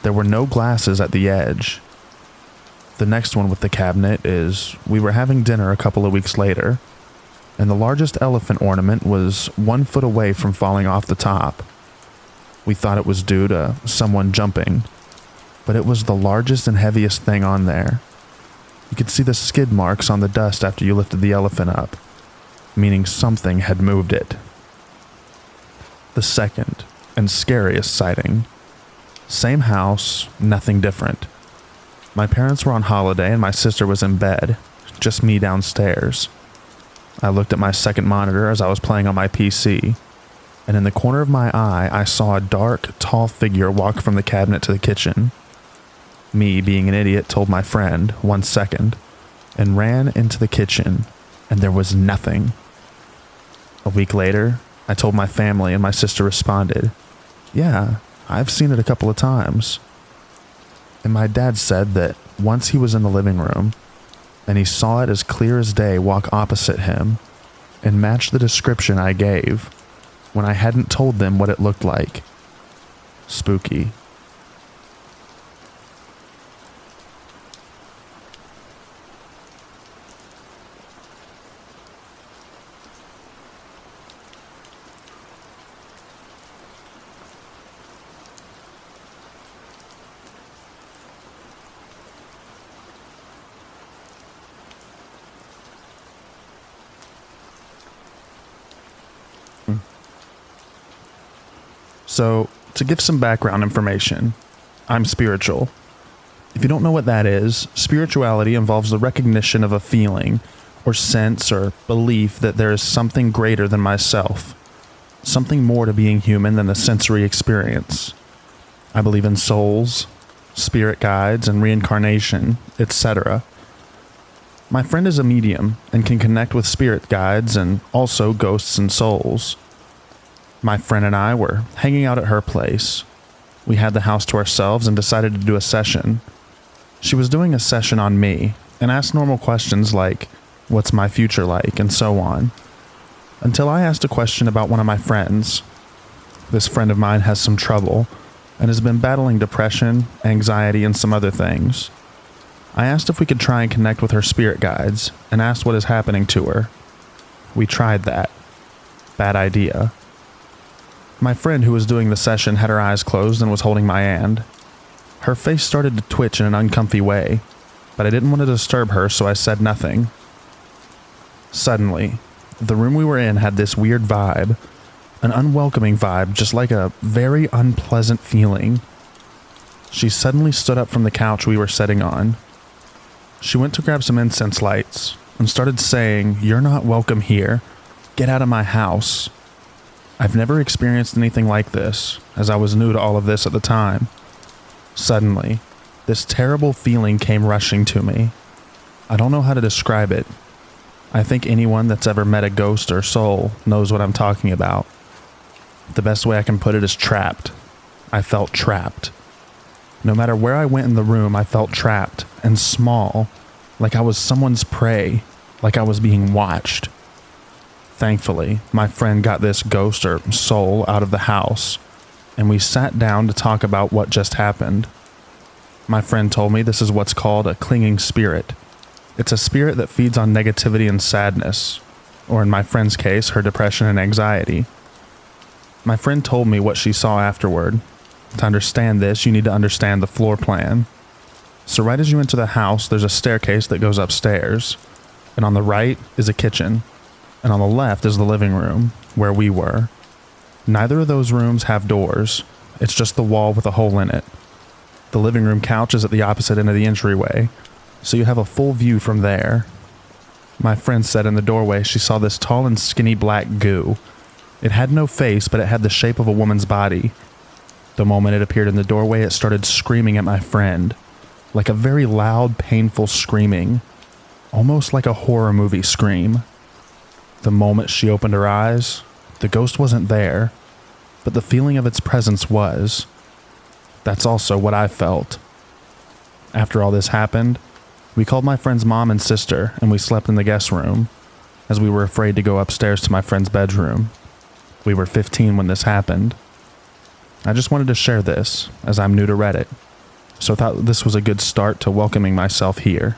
Speaker 1: There were no glasses at the edge. The next one with the cabinet is we were having dinner a couple of weeks later, and the largest elephant ornament was 1 foot away from falling off the top. We thought it was due to someone jumping, but it was the largest and heaviest thing on there. You could see the skid marks on the dust after you lifted the elephant up, meaning something had moved it. The second and scariest sighting. Same house, nothing different. My parents were on holiday and my sister was in bed, just me downstairs. I looked at my second monitor as I was playing on my PC, and in the corner of my eye, I saw a dark, tall figure walk from the cabinet to the kitchen. Me, being an idiot, told my friend, 1 second, and ran into the kitchen, and there was nothing. A week later, I told my family and my sister responded, "Yeah, I've seen it a couple of times." And my dad said that once he was in the living room, and he saw it as clear as day walk opposite him, and match the description I gave, when I hadn't told them what it looked like. Spooky. So, to give some background information, I'm spiritual. If you don't know what that is, spirituality involves the recognition of a feeling, or sense, or belief that there is something greater than myself, something more to being human than the sensory experience. I believe in souls, spirit guides, and reincarnation, etc. My friend is a medium and can connect with spirit guides and also ghosts and souls. My friend and I were hanging out at her place. We had the house to ourselves and decided to do a session. She was doing a session on me and asked normal questions like, "What's my future like?" and so on. Until I asked a question about one of my friends. This friend of mine has some trouble and has been battling depression, anxiety, and some other things. I asked if we could try and connect with her spirit guides and asked what is happening to her. We tried that. Bad idea. My friend who was doing the session had her eyes closed and was holding my hand. Her face started to twitch in an uncomfy way, but I didn't want to disturb her, so I said nothing. Suddenly, the room we were in had this weird vibe, an unwelcoming vibe, just like a very unpleasant feeling. She suddenly stood up from the couch we were sitting on. She went to grab some incense lights and started saying, "You're not welcome here. Get out of my house." I've never experienced anything like this, as I was new to all of this at the time. Suddenly, this terrible feeling came rushing to me. I don't know how to describe it. I think anyone that's ever met a ghost or soul knows what I'm talking about. The best way I can put it is trapped. I felt trapped. No matter where I went in the room, I felt trapped and small, like I was someone's prey, like I was being watched. Thankfully, my friend got this ghost or soul out of the house, and we sat down to talk about what just happened. My friend told me this is what's called a clinging spirit. It's a spirit that feeds on negativity and sadness, or in my friend's case, her depression and anxiety. My friend told me what she saw afterward. To understand this, you need to understand the floor plan. So right as you enter the house, there's a staircase that goes upstairs, and on the right is a kitchen. And on the left is the living room, where we were. Neither of those rooms have doors. It's just the wall with a hole in it. The living room couch is at the opposite end of the entryway, so you have a full view from there. My friend said in the doorway she saw this tall and skinny black goo. It had no face, but it had the shape of a woman's body. The moment it appeared in the doorway, it started screaming at my friend, like a very loud, painful screaming, almost like a horror movie scream. The moment she opened her eyes, the ghost wasn't there, but the feeling of its presence was. That's also what I felt. After all this happened, we called my friend's mom and sister, and we slept in the guest room, as we were afraid to go upstairs to my friend's bedroom. We were 15 when this happened. I just wanted to share this, as I'm new to Reddit, so I thought this was a good start to welcoming myself here.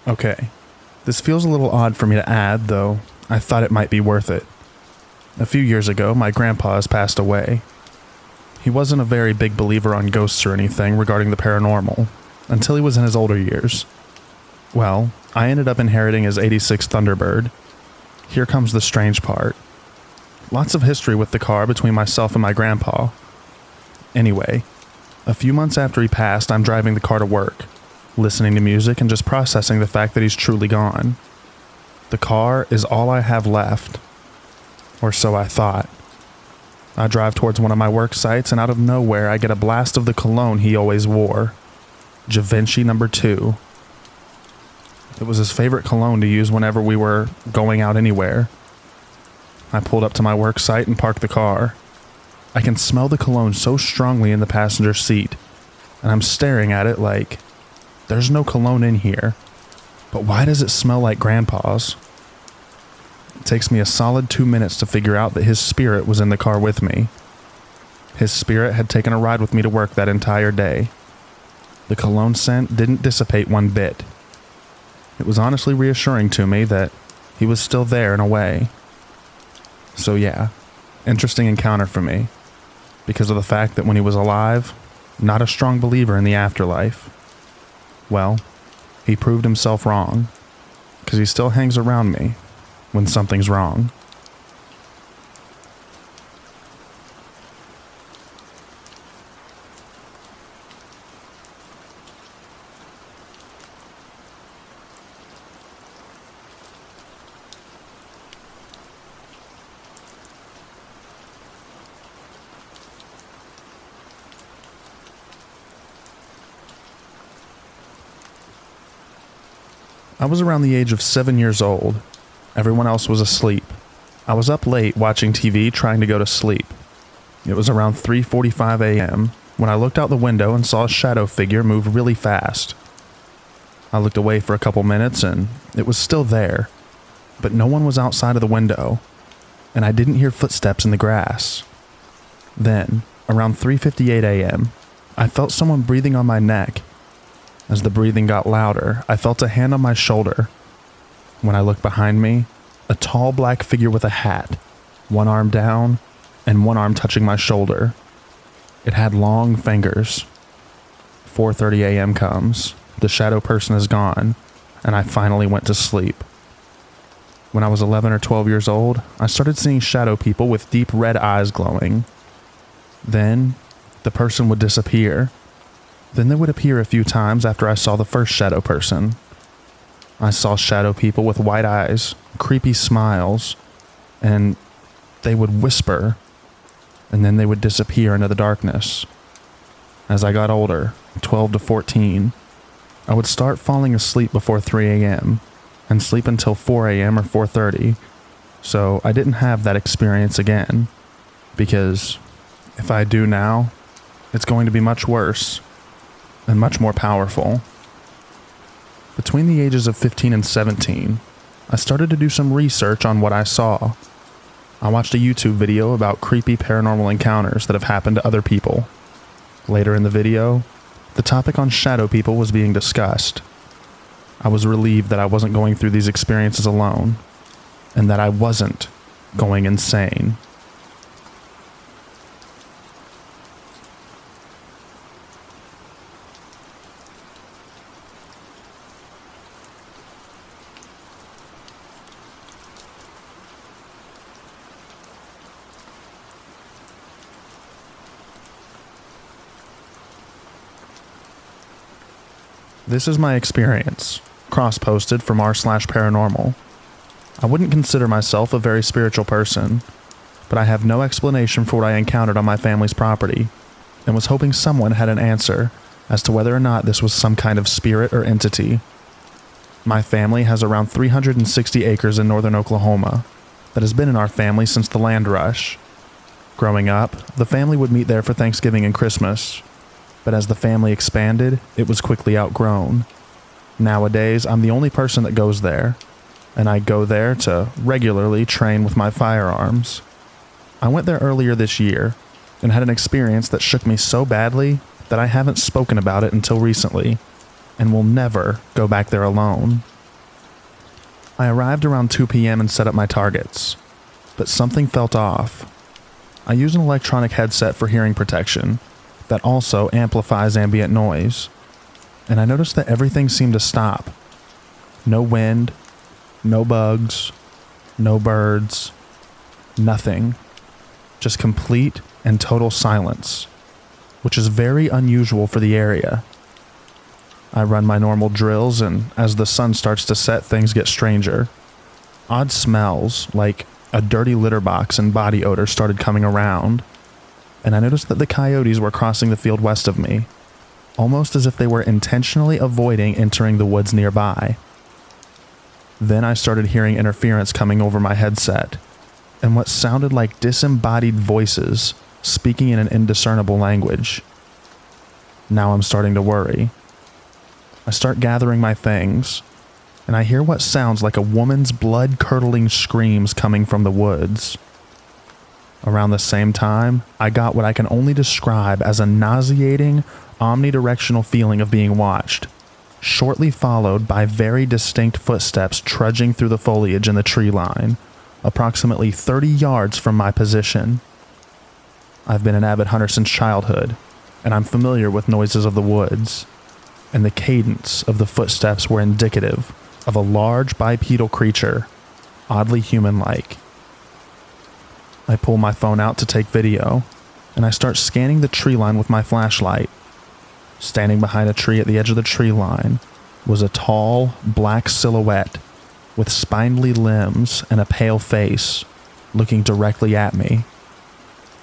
Speaker 1: Okay, this feels a little odd for me to add, though I thought it might be worth it. A few years ago, my grandpa has passed away. He wasn't a very big believer on ghosts or anything regarding the paranormal, until he was in his older years. Well, I ended up inheriting his '86 Thunderbird. Here comes the strange part. Lots of history with the car between myself and my grandpa. Anyway, a few months after he passed, I'm driving the car to work, listening to music and just processing the fact that he's truly gone. The car is all I have left. Or so I thought. I drive towards one of my work sites, and out of nowhere I get a blast of the cologne he always wore. Givenchy No. 2. It was his favorite cologne to use whenever we were going out anywhere. I pulled up to my work site and parked the car. I can smell the cologne so strongly in the passenger seat, and I'm staring at it like, there's no cologne in here, but why does it smell like Grandpa's? It takes me a solid 2 minutes to figure out that his spirit was in the car with me. His spirit had taken a ride with me to work that entire day. The cologne scent didn't dissipate one bit. It was honestly reassuring to me that he was still there in a way. So yeah, interesting encounter for me, because of the fact that when he was alive, not a strong believer in the afterlife. Well, he proved himself wrong, because he still hangs around me when something's wrong. I was around the age of 7 years old. Everyone else was asleep. I was up late watching TV trying to go to sleep. It was around 3:45 a.m. when I looked out the window and saw a shadow figure move really fast. I looked away for a couple minutes and it was still there, but no one was outside of the window, and I didn't hear footsteps in the grass. Then, around 3:58 a.m., I felt someone breathing on my neck. As the breathing got louder, I felt a hand on my shoulder. When I looked behind me, a tall black figure with a hat, one arm down, and one arm touching my shoulder. It had long fingers. 4:30 a.m. comes, the shadow person is gone, and I finally went to sleep. When I was 11 or 12 years old, I started seeing shadow people with deep red eyes glowing. Then, the person would disappear. Then they would appear a few times after I saw the first shadow person. I saw shadow people with white eyes, creepy smiles, and they would whisper, and then they would disappear into the darkness. As I got older, 12 to 14, I would start falling asleep before 3 a.m. and sleep until 4 a.m. or 4:30, so I didn't have that experience again, because if I do now, it's going to be much worse and much more powerful. Between the ages of 15 and 17, I started to do some research on what I saw. I watched a YouTube video about creepy paranormal encounters that have happened to other people. Later in the video, the topic on shadow people was being discussed. I was relieved that I wasn't going through these experiences alone. and that I wasn't going insane. This is my experience, cross-posted from r/paranormal. I wouldn't consider myself a very spiritual person, but I have no explanation for what I encountered on my family's property, and was hoping someone had an answer as to whether or not this was some kind of spirit or entity. My family has around 360 acres in northern Oklahoma that has been in our family since the land rush. Growing up, the family would meet there for Thanksgiving and Christmas, but as the family expanded, it was quickly outgrown. Nowadays, I'm the only person that goes there, and I go there to regularly train with my firearms. I went there earlier this year and had an experience that shook me so badly that I haven't spoken about it until recently, and will never go back there alone. I arrived around 2 p.m. and set up my targets, but something felt off. I use an electronic headset for hearing protection that also amplifies ambient noise, and I noticed that everything seemed to stop. No wind, no bugs, no birds, nothing. Just complete and total silence, which is very unusual for the area. I run my normal drills, and as the sun starts to set, things get stranger. Odd smells, like a dirty litter box and body odor, started coming around, and I noticed that the coyotes were crossing the field west of me, almost as if they were intentionally avoiding entering the woods nearby. Then I started hearing interference coming over my headset, and what sounded like disembodied voices speaking in an indiscernible language. Now I'm starting to worry. I start gathering my things, and I hear what sounds like a woman's blood-curdling screams coming from the woods. Around the same time, I got what I can only describe as a nauseating, omnidirectional feeling of being watched, shortly followed by very distinct footsteps trudging through the foliage in the tree line, approximately 30 yards from my position. I've been an avid hunter since childhood, and I'm familiar with noises of the woods, and the cadence of the footsteps were indicative of a large bipedal creature, oddly human-like. I pull my phone out to take video, and I start scanning the tree line with my flashlight. Standing behind a tree at the edge of the tree line was a tall, black silhouette with spindly limbs and a pale face, looking directly at me.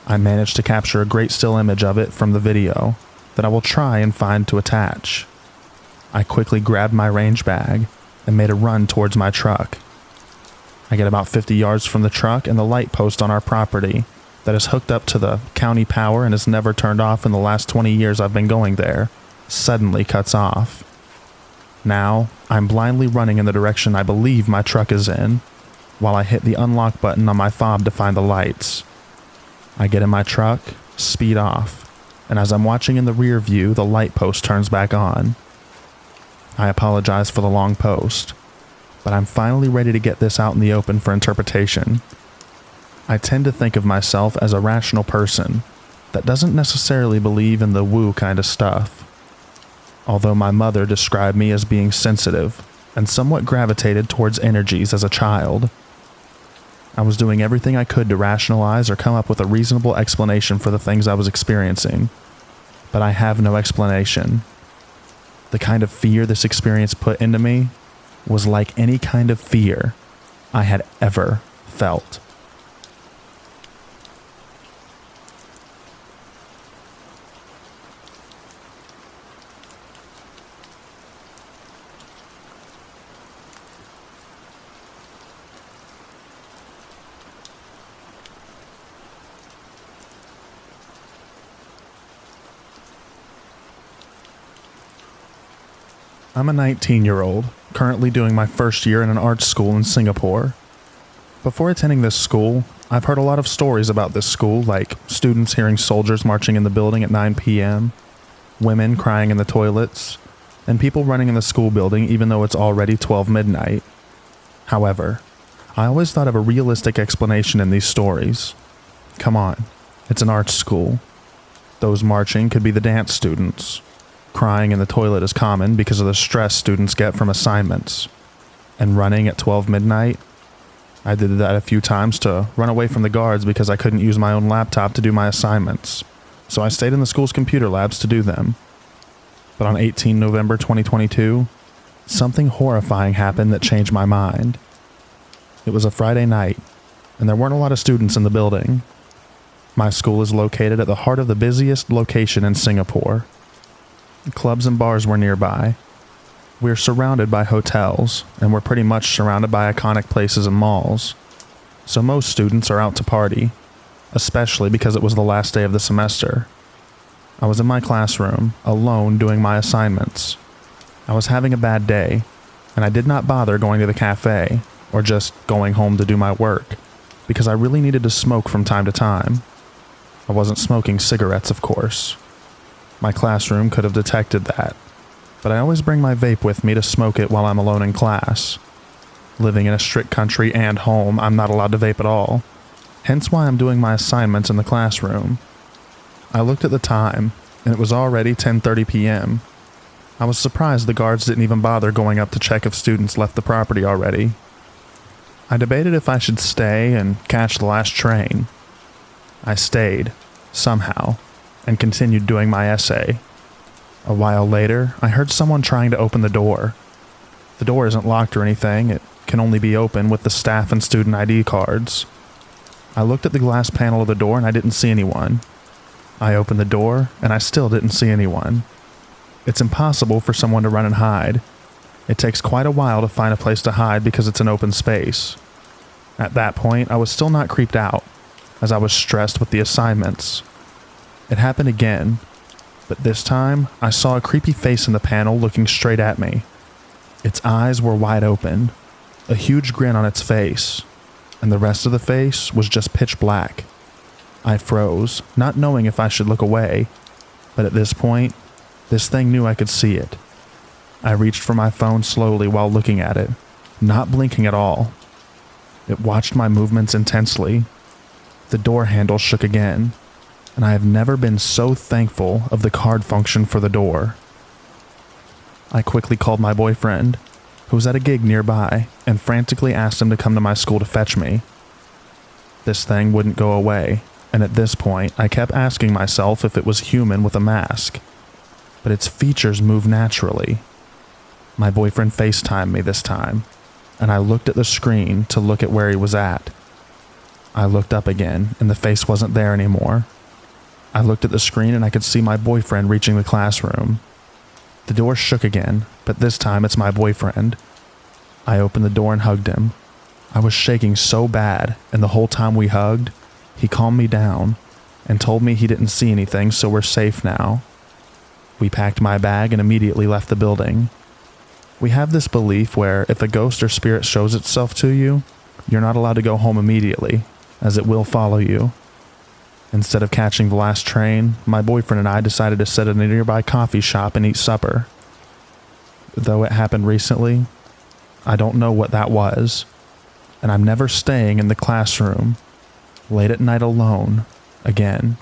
Speaker 1: I managed to capture a great still image of it from the video that I will try and find to attach. I quickly grabbed my range bag and made a run towards my truck. I get about 50 yards from the truck, and the light post on our property that is hooked up to the county power and has never turned off in the last 20 years I've been going there suddenly cuts off. Now, I'm blindly running in the direction I believe my truck is in, while I hit the unlock button on my fob to find the lights. I get in my truck, speed off, and as I'm watching in the rear view, the light post turns back on. I apologize for the long post, but I'm finally ready to get this out in the open for interpretation. I tend to think of myself as a rational person that doesn't necessarily believe in the woo kind of stuff. Although my mother described me as being sensitive and somewhat gravitated towards energies as a child. I was doing everything I could to rationalize or come up with a reasonable explanation for the things I was experiencing, but I have no explanation. The kind of fear this experience put into me was like any kind of fear I had ever felt. I'm a 19-year-old, currently doing my first year in an art school in Singapore. Before attending this school, I've heard a lot of stories about this school, like students hearing soldiers marching in the building at 9 p.m., women crying in the toilets, and people running in the school building even though it's already 12 midnight. However, I always thought of a realistic explanation in these stories. Come on, it's an arts school. Those marching could be the dance students. Crying in the toilet is common because of the stress students get from assignments. And running at 12 midnight? I did that a few times to run away from the guards because I couldn't use my own laptop to do my assignments. So I stayed in the school's computer labs to do them. But on 18 November 2022, something horrifying happened that changed my mind. It was a Friday night, and there weren't a lot of students in the building. My school is located at the heart of the busiest location in Singapore. Clubs and bars were nearby. We're surrounded by hotels, and we're pretty much surrounded by iconic places and malls. So most students are out to party, especially because it was the last day of the semester. I was in my classroom, alone doing my assignments. I was having a bad day, and I did not bother going to the cafe, or just going home to do my work, because I really needed to smoke from time to time. I wasn't smoking cigarettes, of course. My classroom could have detected that, but I always bring my vape with me to smoke it while I'm alone in class. Living in a strict country and home, I'm not allowed to vape at all, hence why I'm doing my assignments in the classroom. I looked at the time, and it was already 10:30 p.m. I was surprised the guards didn't even bother going up to check if students left the property already. I debated if I should stay and catch the last train. I stayed, somehow, and continued doing my essay. A while later, I heard someone trying to open the door. The door isn't locked or anything, it can only be opened with the staff and student ID cards. I looked at the glass panel of the door and I didn't see anyone. I opened the door and I still didn't see anyone. It's impossible for someone to run and hide. It takes quite a while to find a place to hide because it's an open space. At that point, I was still not creeped out, as I was stressed with the assignments. It happened again, but this time, I saw a creepy face in the panel looking straight at me. Its eyes were wide open, a huge grin on its face, and the rest of the face was just pitch black. I froze, not knowing if I should look away, but at this point, this thing knew I could see it. I reached for my phone slowly while looking at it, not blinking at all. It watched my movements intensely. The door handle shook again, and I have never been so thankful of the card function for the door. I quickly called my boyfriend, who was at a gig nearby, and frantically asked him to come to my school to fetch me. This thing wouldn't go away, and at this point, I kept asking myself if it was human with a mask. But its features moved naturally. My boyfriend FaceTimed me this time, and I looked at the screen to look at where he was at. I looked up again, and the face wasn't there anymore. I looked at the screen and I could see my boyfriend reaching the classroom. The door shook again, but this time it's my boyfriend. I opened the door and hugged him. I was shaking so bad, and the whole time we hugged, he calmed me down and told me he didn't see anything, so we're safe now. We packed my bag and immediately left the building. We have this belief where if a ghost or spirit shows itself to you, you're not allowed to go home immediately, as it will follow you. Instead of catching the last train, my boyfriend and I decided to sit at a nearby coffee shop and eat supper. Though it happened recently, I don't know what that was, and I'm never staying in the classroom, late at night alone, again.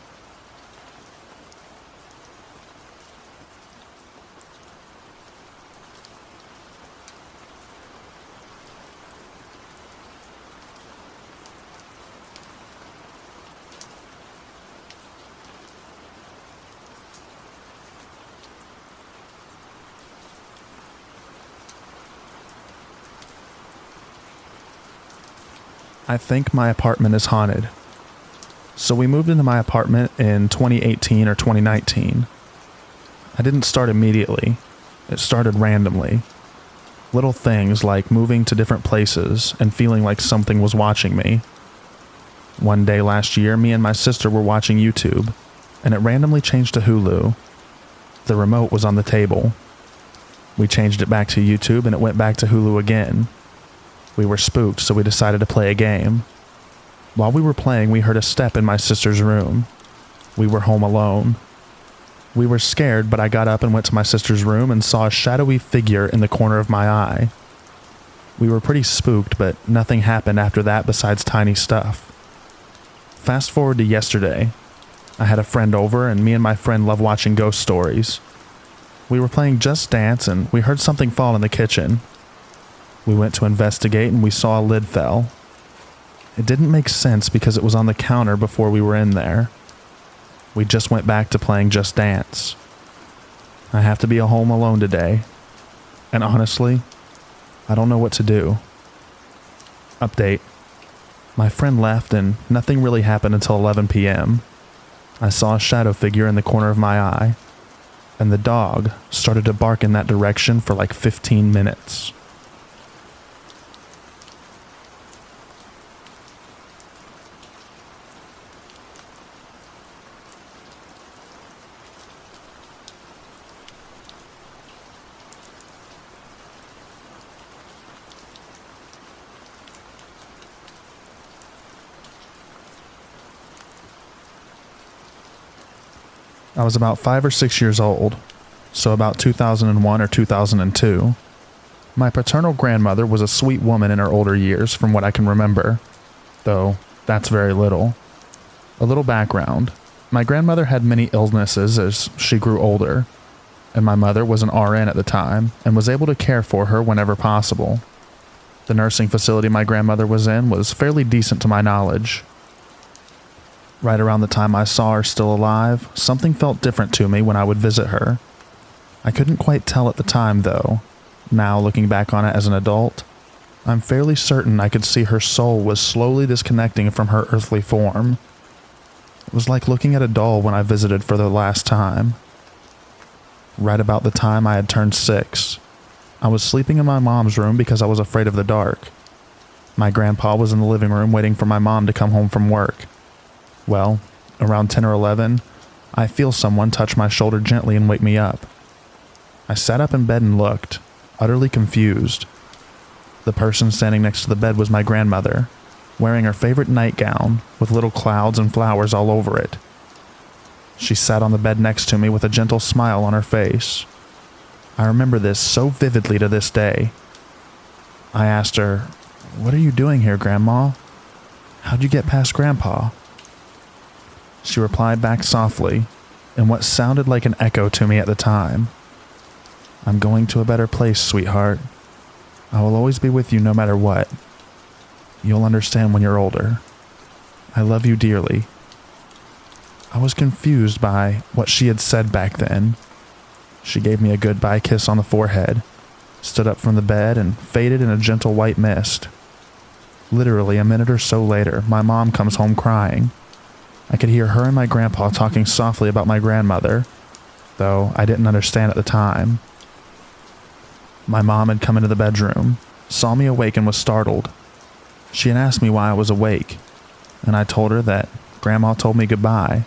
Speaker 1: I think my apartment is haunted. So we moved into my apartment in 2018 or 2019. I didn't start immediately. It started randomly. Little things like moving to different places and feeling like something was watching me. One day last year, me and my sister were watching YouTube, and it randomly changed to Hulu. The remote was on the table. We changed it back to YouTube and it went back to Hulu again. We were spooked, so we decided to play a game. While we were playing, we heard a step in my sister's room. We were home alone. We were scared, but I got up and went to my sister's room and saw a shadowy figure in the corner of my eye. We were pretty spooked, but nothing happened after that besides tiny stuff. Fast forward to yesterday. I had a friend over, and me and my friend love watching ghost stories. We were playing Just Dance, and we heard something fall in the kitchen. We went to investigate, and we saw a lid fell. It didn't make sense because it was on the counter before we were in there. We just went back to playing Just Dance. I have to be home alone today, and honestly, I don't know what to do. Update. My friend left and nothing really happened until 11 p.m. I saw a shadow figure in the corner of my eye, and the dog started to bark in that direction for like 15 minutes. I was about 5 or 6 years old, so about 2001 or 2002. My paternal grandmother was a sweet woman in her older years from what I can remember, though that's very little. A little background. My grandmother had many illnesses as she grew older, and my mother was an RN at the time and was able to care for her whenever possible. The nursing facility my grandmother was in was fairly decent to my knowledge. Right around the time I saw her still alive, something felt different to me when I would visit her. I couldn't quite tell at the time, though. Now, looking back on it as an adult, I'm fairly certain I could see her soul was slowly disconnecting from her earthly form. It was like looking at a doll when I visited for the last time. Right about the time I had turned 6, I was sleeping in my mom's room because I was afraid of the dark. My grandpa was in the living room waiting for my mom to come home from work. Well, around 10 or 11, I feel someone touch my shoulder gently and wake me up. I sat up in bed and looked, utterly confused. The person standing next to the bed was my grandmother, wearing her favorite nightgown with little clouds and flowers all over it. She sat on the bed next to me with a gentle smile on her face. I remember this so vividly to this day. I asked her, "What are you doing here, Grandma? How'd you get past Grandpa?" She replied back softly, in what sounded like an echo to me at the time. "I'm going to a better place, sweetheart. I will always be with you no matter what. You'll understand when you're older. I love you dearly." I was confused by what she had said back then. She gave me a goodbye kiss on the forehead, stood up from the bed, and faded in a gentle white mist. Literally a minute or so later, my mom comes home crying. I could hear her and my grandpa talking softly about my grandmother, though I didn't understand at the time. My mom had come into the bedroom, saw me awake and was startled. She had asked me why I was awake, and I told her that Grandma told me goodbye.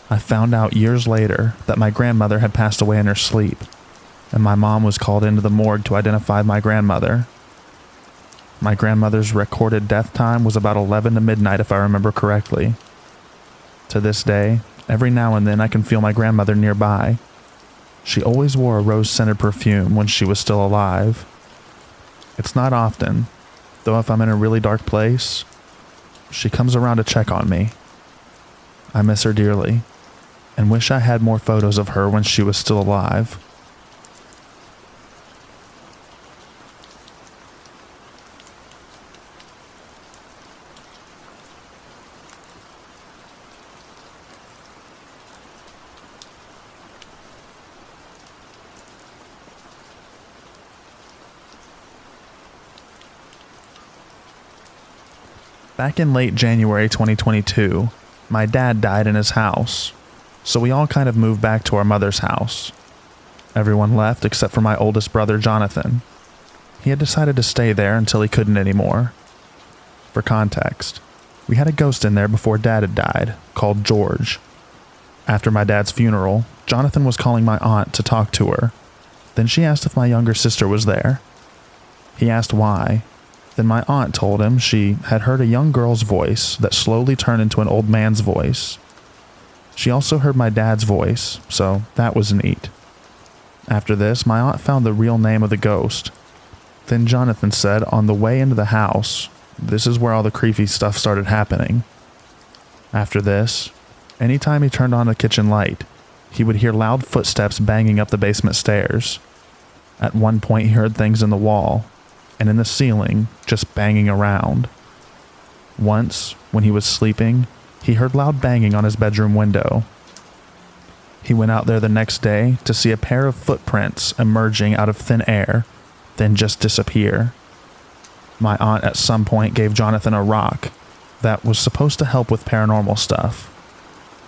Speaker 1: I found out years later that my grandmother had passed away in her sleep, and my mom was called into the morgue to identify my grandmother. My grandmother's recorded death time was about 11 to midnight if I remember correctly. To this day, every now and then I can feel my grandmother nearby. She always wore a rose-scented perfume when she was still alive. It's not often, though if I'm in a really dark place, she comes around to check on me. I miss her dearly, and wish I had more photos of her when she was still alive. Back in late January 2022, my dad died in his house, so we all kind of moved back to our mother's house. Everyone left except for my oldest brother, Jonathan. He had decided to stay there until he couldn't anymore. For context, we had a ghost in there before Dad had died, called George. After my dad's funeral, Jonathan was calling my aunt to talk to her. Then she asked if my younger sister was there. He asked why. Then my aunt told him she had heard a young girl's voice that slowly turned into an old man's voice. She also heard my dad's voice, so that was neat. After this, my aunt found the real name of the ghost. Then Jonathan said on the way into the house, this is where all the creepy stuff started happening. After this, anytime he turned on the kitchen light, he would hear loud footsteps banging up the basement stairs. At one point he heard things in the wall and in the ceiling just banging around. Once, when he was sleeping, he heard loud banging on his bedroom window. He went out there the next day to see a pair of footprints emerging out of thin air, then just disappear. My aunt at some point gave Jonathan a rock that was supposed to help with paranormal stuff.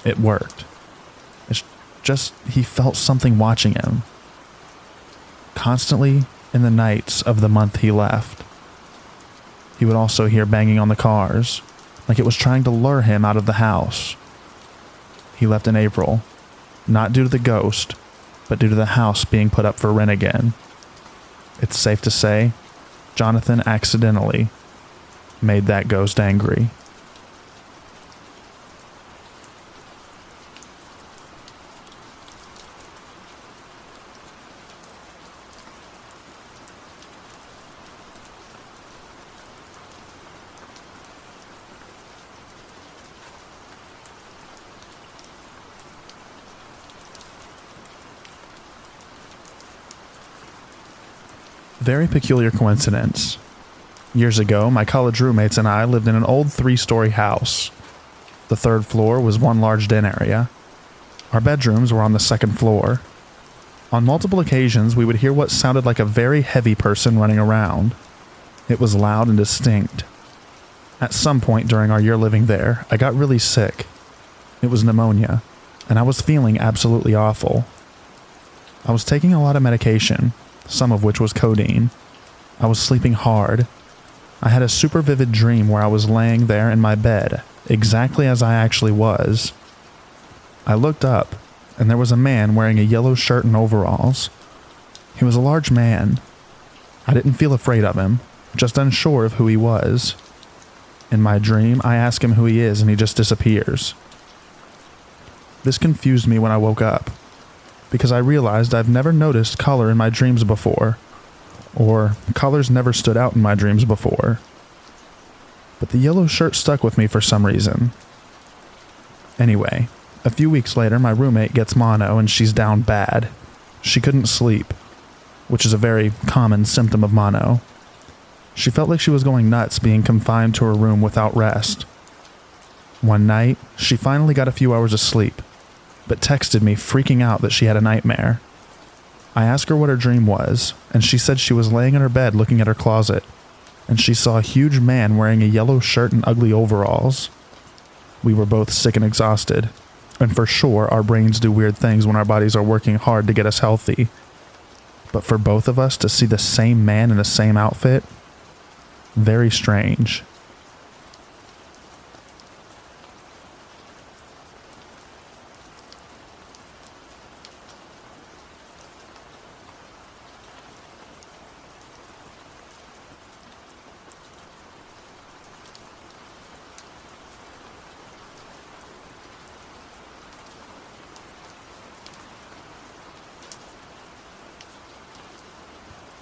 Speaker 1: It worked. It's just he felt something watching him. Constantly in the nights of the month he left. He would also hear banging on the cars, like it was trying to lure him out of the house. He left in April, not due to the ghost, but due to the house being put up for rent again. It's safe to say, Jonathan accidentally made that ghost angry. Very peculiar coincidence. Years ago, my college roommates and I lived in an old 3-story house. The 3rd floor was one large den area. Our bedrooms were on the 2nd floor. On multiple occasions, we would hear what sounded like a very heavy person running around. It was loud and distinct. At some point during our year living there, I got really sick. It was pneumonia, and I was feeling absolutely awful. I was taking a lot of medication, some of which was codeine. I was sleeping hard. I had a super vivid dream where I was laying there in my bed, exactly as I actually was. I looked up, and there was a man wearing a yellow shirt and overalls. He was a large man. I didn't feel afraid of him, just unsure of who he was. In my dream, I ask him who he is, and he just disappears. This confused me when I woke up, because I realized I've never noticed color in my dreams before, or colors never stood out in my dreams before. But the yellow shirt stuck with me for some reason. Anyway, a few weeks later, my roommate gets mono and she's down bad. She couldn't sleep, which is a very common symptom of mono. She felt like she was going nuts being confined to her room without rest. One night, she finally got a few hours of sleep, but texted me freaking out that she had a nightmare. I asked her what her dream was, and she said she was laying in her bed looking at her closet, and she saw a huge man wearing a yellow shirt and ugly overalls. We were both sick and exhausted, and for sure our brains do weird things when our bodies are working hard to get us healthy. But for both of us to see the same man in the same outfit, very strange.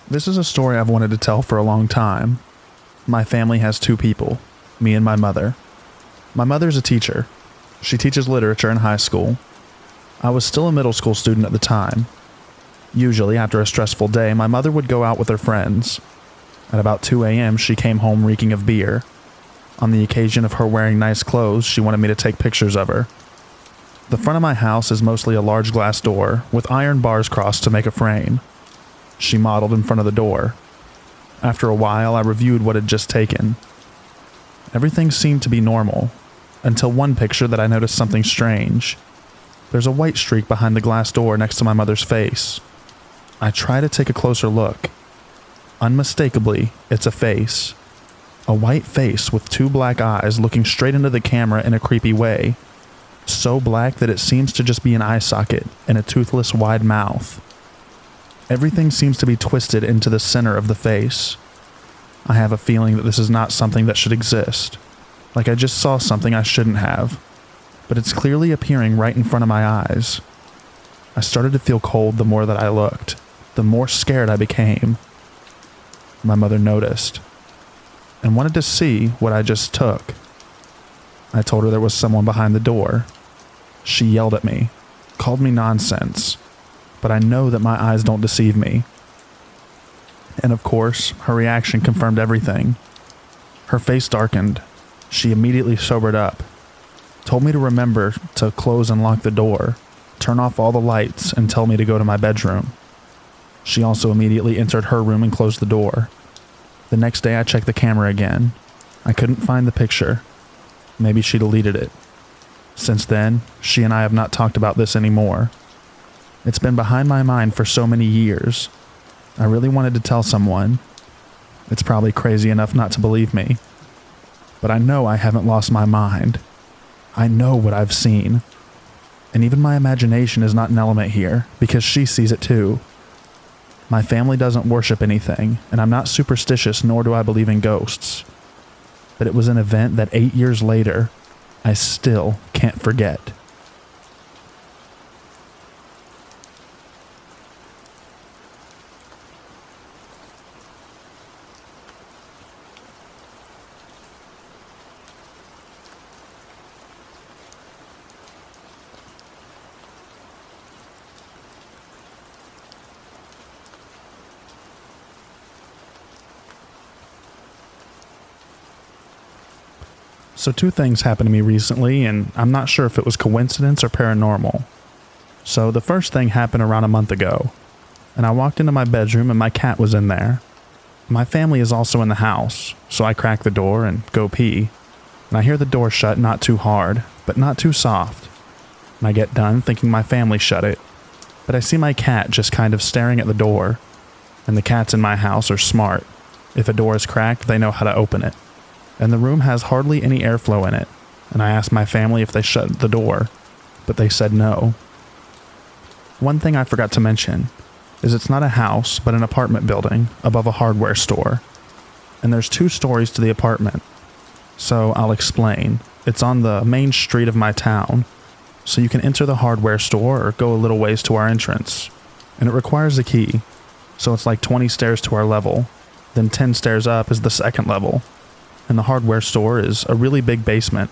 Speaker 1: This is a story I've wanted to tell for a long time. My family has 2 people, me and my mother. My mother's a teacher. She teaches literature in high school. I was still a middle school student at the time. Usually, after a stressful day, my mother would go out with her friends. At about 2 a.m., she came home reeking of beer. On the occasion of her wearing nice clothes, she wanted me to take pictures of her. The front of my house is mostly a large glass door with iron bars crossed to make a frame. She modeled in front of the door. After a while, I reviewed what had just taken. Everything seemed to be normal, until one picture that I noticed something strange. There's a white streak behind the glass door next to my mother's face. I try to take a closer look. Unmistakably, it's a face. A white face with 2 black eyes looking straight into the camera in a creepy way. So black that it seems to just be an eye socket and a toothless wide mouth. Everything seems to be twisted into the center of the face. I have a feeling that this is not something that should exist. Like I just saw something I shouldn't have. But it's clearly appearing right in front of my eyes. I started to feel cold the more that I looked. The more scared I became. My mother noticed and wanted to see what I just took. I told her there was someone behind the door. She yelled at me, called me nonsense, but I know that my eyes don't deceive me. And of course, her reaction confirmed everything. Her face darkened. She immediately sobered up, told me to remember to close and lock the door, turn off all the lights, and tell me to go to my bedroom. She also immediately entered her room and closed the door. The next day I checked the camera again. I couldn't find the picture. Maybe she deleted it. Since then, she and I have not talked about this anymore. It's been behind my mind for so many years. I really wanted to tell someone. It's probably crazy enough not to believe me. But I know I haven't lost my mind. I know what I've seen. And even my imagination is not an element here, because she sees it too. My family doesn't worship anything, and I'm not superstitious, nor do I believe in ghosts. But it was an event that 8 years later, I still can't forget. So 2 things happened to me recently, and I'm not sure if it was coincidence or paranormal. So the first thing happened around a month ago, and I walked into my bedroom and my cat was in there. My family is also in the house, so I crack the door and go pee, and I hear the door shut not too hard, but not too soft. And I get done thinking my family shut it, but I see my cat just kind of staring at the door, and the cats in my house are smart. If a door is cracked, they know how to open it. And the room has hardly any airflow in it, and I asked my family if they shut the door, but they said no. One thing I forgot to mention is it's not a house, but an apartment building above a hardware store, and there's 2 stories to the apartment. So I'll explain. It's on the main street of my town, so you can enter the hardware store or go a little ways to our entrance, and it requires a key, so it's like 20 stairs to our level, then 10 stairs up is the second level. And the hardware store is a really big basement,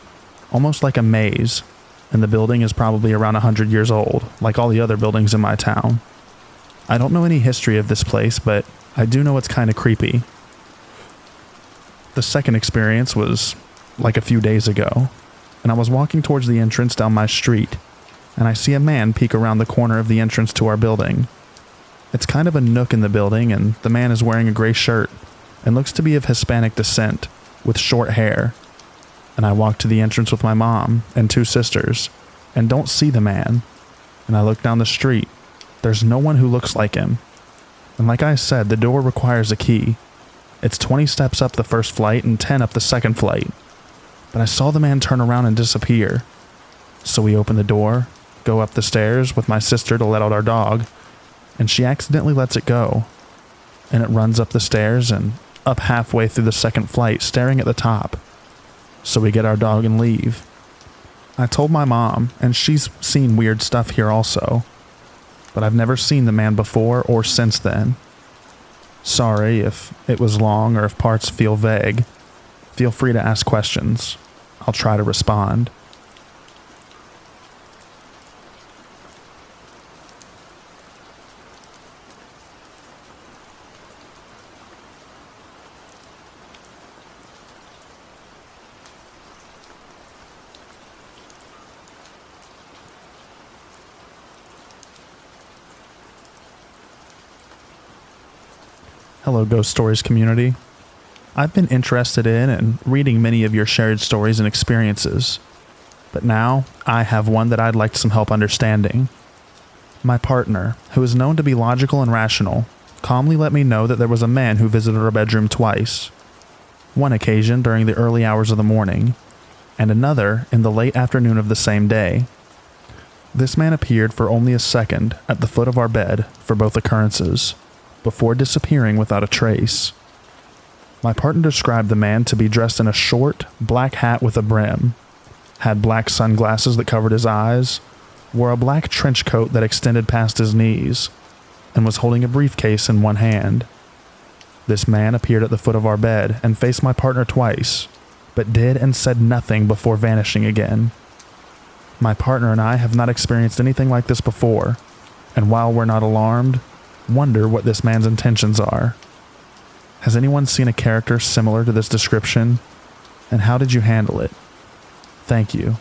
Speaker 1: almost like a maze, and the building is probably around 100 years old, like all the other buildings in my town. I don't know any history of this place, but I do know it's kind of creepy. The second experience was like a few days ago, and I was walking towards the entrance down my street, and I see a man peek around the corner of the entrance to our building. It's kind of a nook in the building, and the man is wearing a gray shirt and looks to be of Hispanic descent, with short hair. And I walk to the entrance with my mom and 2 sisters and don't see the man. And I look down the street. There's no one who looks like him. And like I said, the door requires a key. It's 20 steps up the first flight and 10 up the second flight. But I saw the man turn around and disappear. So we open the door, go up the stairs with my sister to let out our dog, and she accidentally lets it go. And it runs up the stairs and up halfway through the second flight, staring at the top. So we get our dog and leave. I told my mom, and she's seen weird stuff here also, but I've never seen the man before or since then. Sorry if it was long or if parts feel vague. Feel free to ask questions. I'll try to respond. Hello, Ghost Stories community. I've been interested in and reading many of your shared stories and experiences, but now I have one that I'd like some help understanding. My partner, who is known to be logical and rational, calmly let me know that there was a man who visited our bedroom twice. One occasion during the early hours of the morning, and another in the late afternoon of the same day. This man appeared for only a second at the foot of our bed for both occurrences, before disappearing without a trace. My partner described the man to be dressed in a short, black hat with a brim, had black sunglasses that covered his eyes, wore a black trench coat that extended past his knees, and was holding a briefcase in one hand. This man appeared at the foot of our bed and faced my partner twice, but did and said nothing before vanishing again. My partner and I have not experienced anything like this before, and while we're not alarmed, wonder what this man's intentions are. Has anyone seen a character similar to this description? And how did you handle it? Thank you.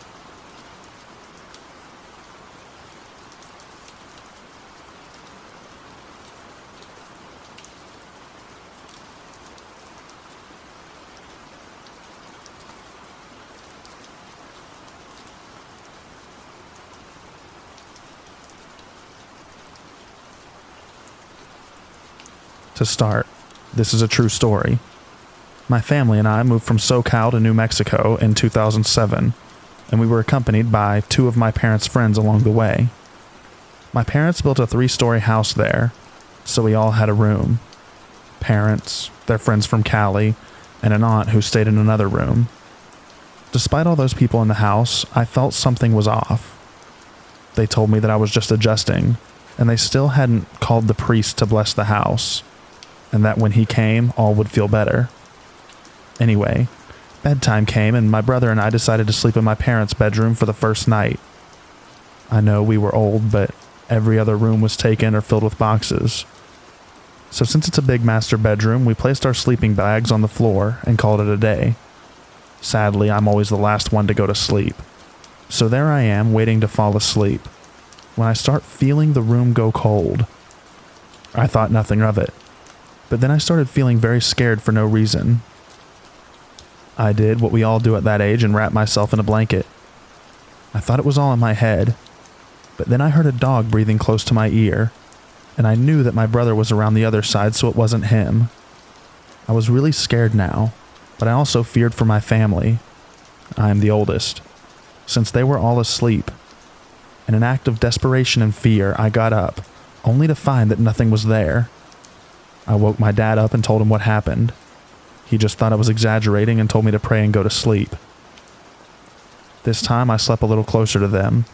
Speaker 1: To start, this is a true story. My family and I moved from SoCal to New Mexico in 2007, and we were accompanied by two of my parents' friends along the way. My parents built a 3-story house there, so we all had a room. Parents, their friends from Cali, and an aunt who stayed in another room. Despite all those people in the house, I felt something was off. They told me that I was just adjusting, and they still hadn't called the priest to bless the house, and that when he came, all would feel better. Anyway, bedtime came and my brother and I decided to sleep in my parents' bedroom for the first night. I know we were old, but every other room was taken or filled with boxes. So since it's a big master bedroom, we placed our sleeping bags on the floor and called it a day. Sadly, I'm always the last one to go to sleep. So there I am, waiting to fall asleep, when I start feeling the room go cold. I thought nothing of it. But then I started feeling very scared for no reason. I did what we all do at that age and wrapped myself in a blanket. I thought it was all in my head, but then I heard a dog breathing close to my ear, and I knew that my brother was around the other side, so it wasn't him. I was really scared now, but I also feared for my family. I am the oldest, since they were all asleep. In an act of desperation and fear, I got up, only to find that nothing was there. I woke my dad up and told him what happened. He just thought I was exaggerating and told me to pray and go to sleep. This time I slept a little closer to them,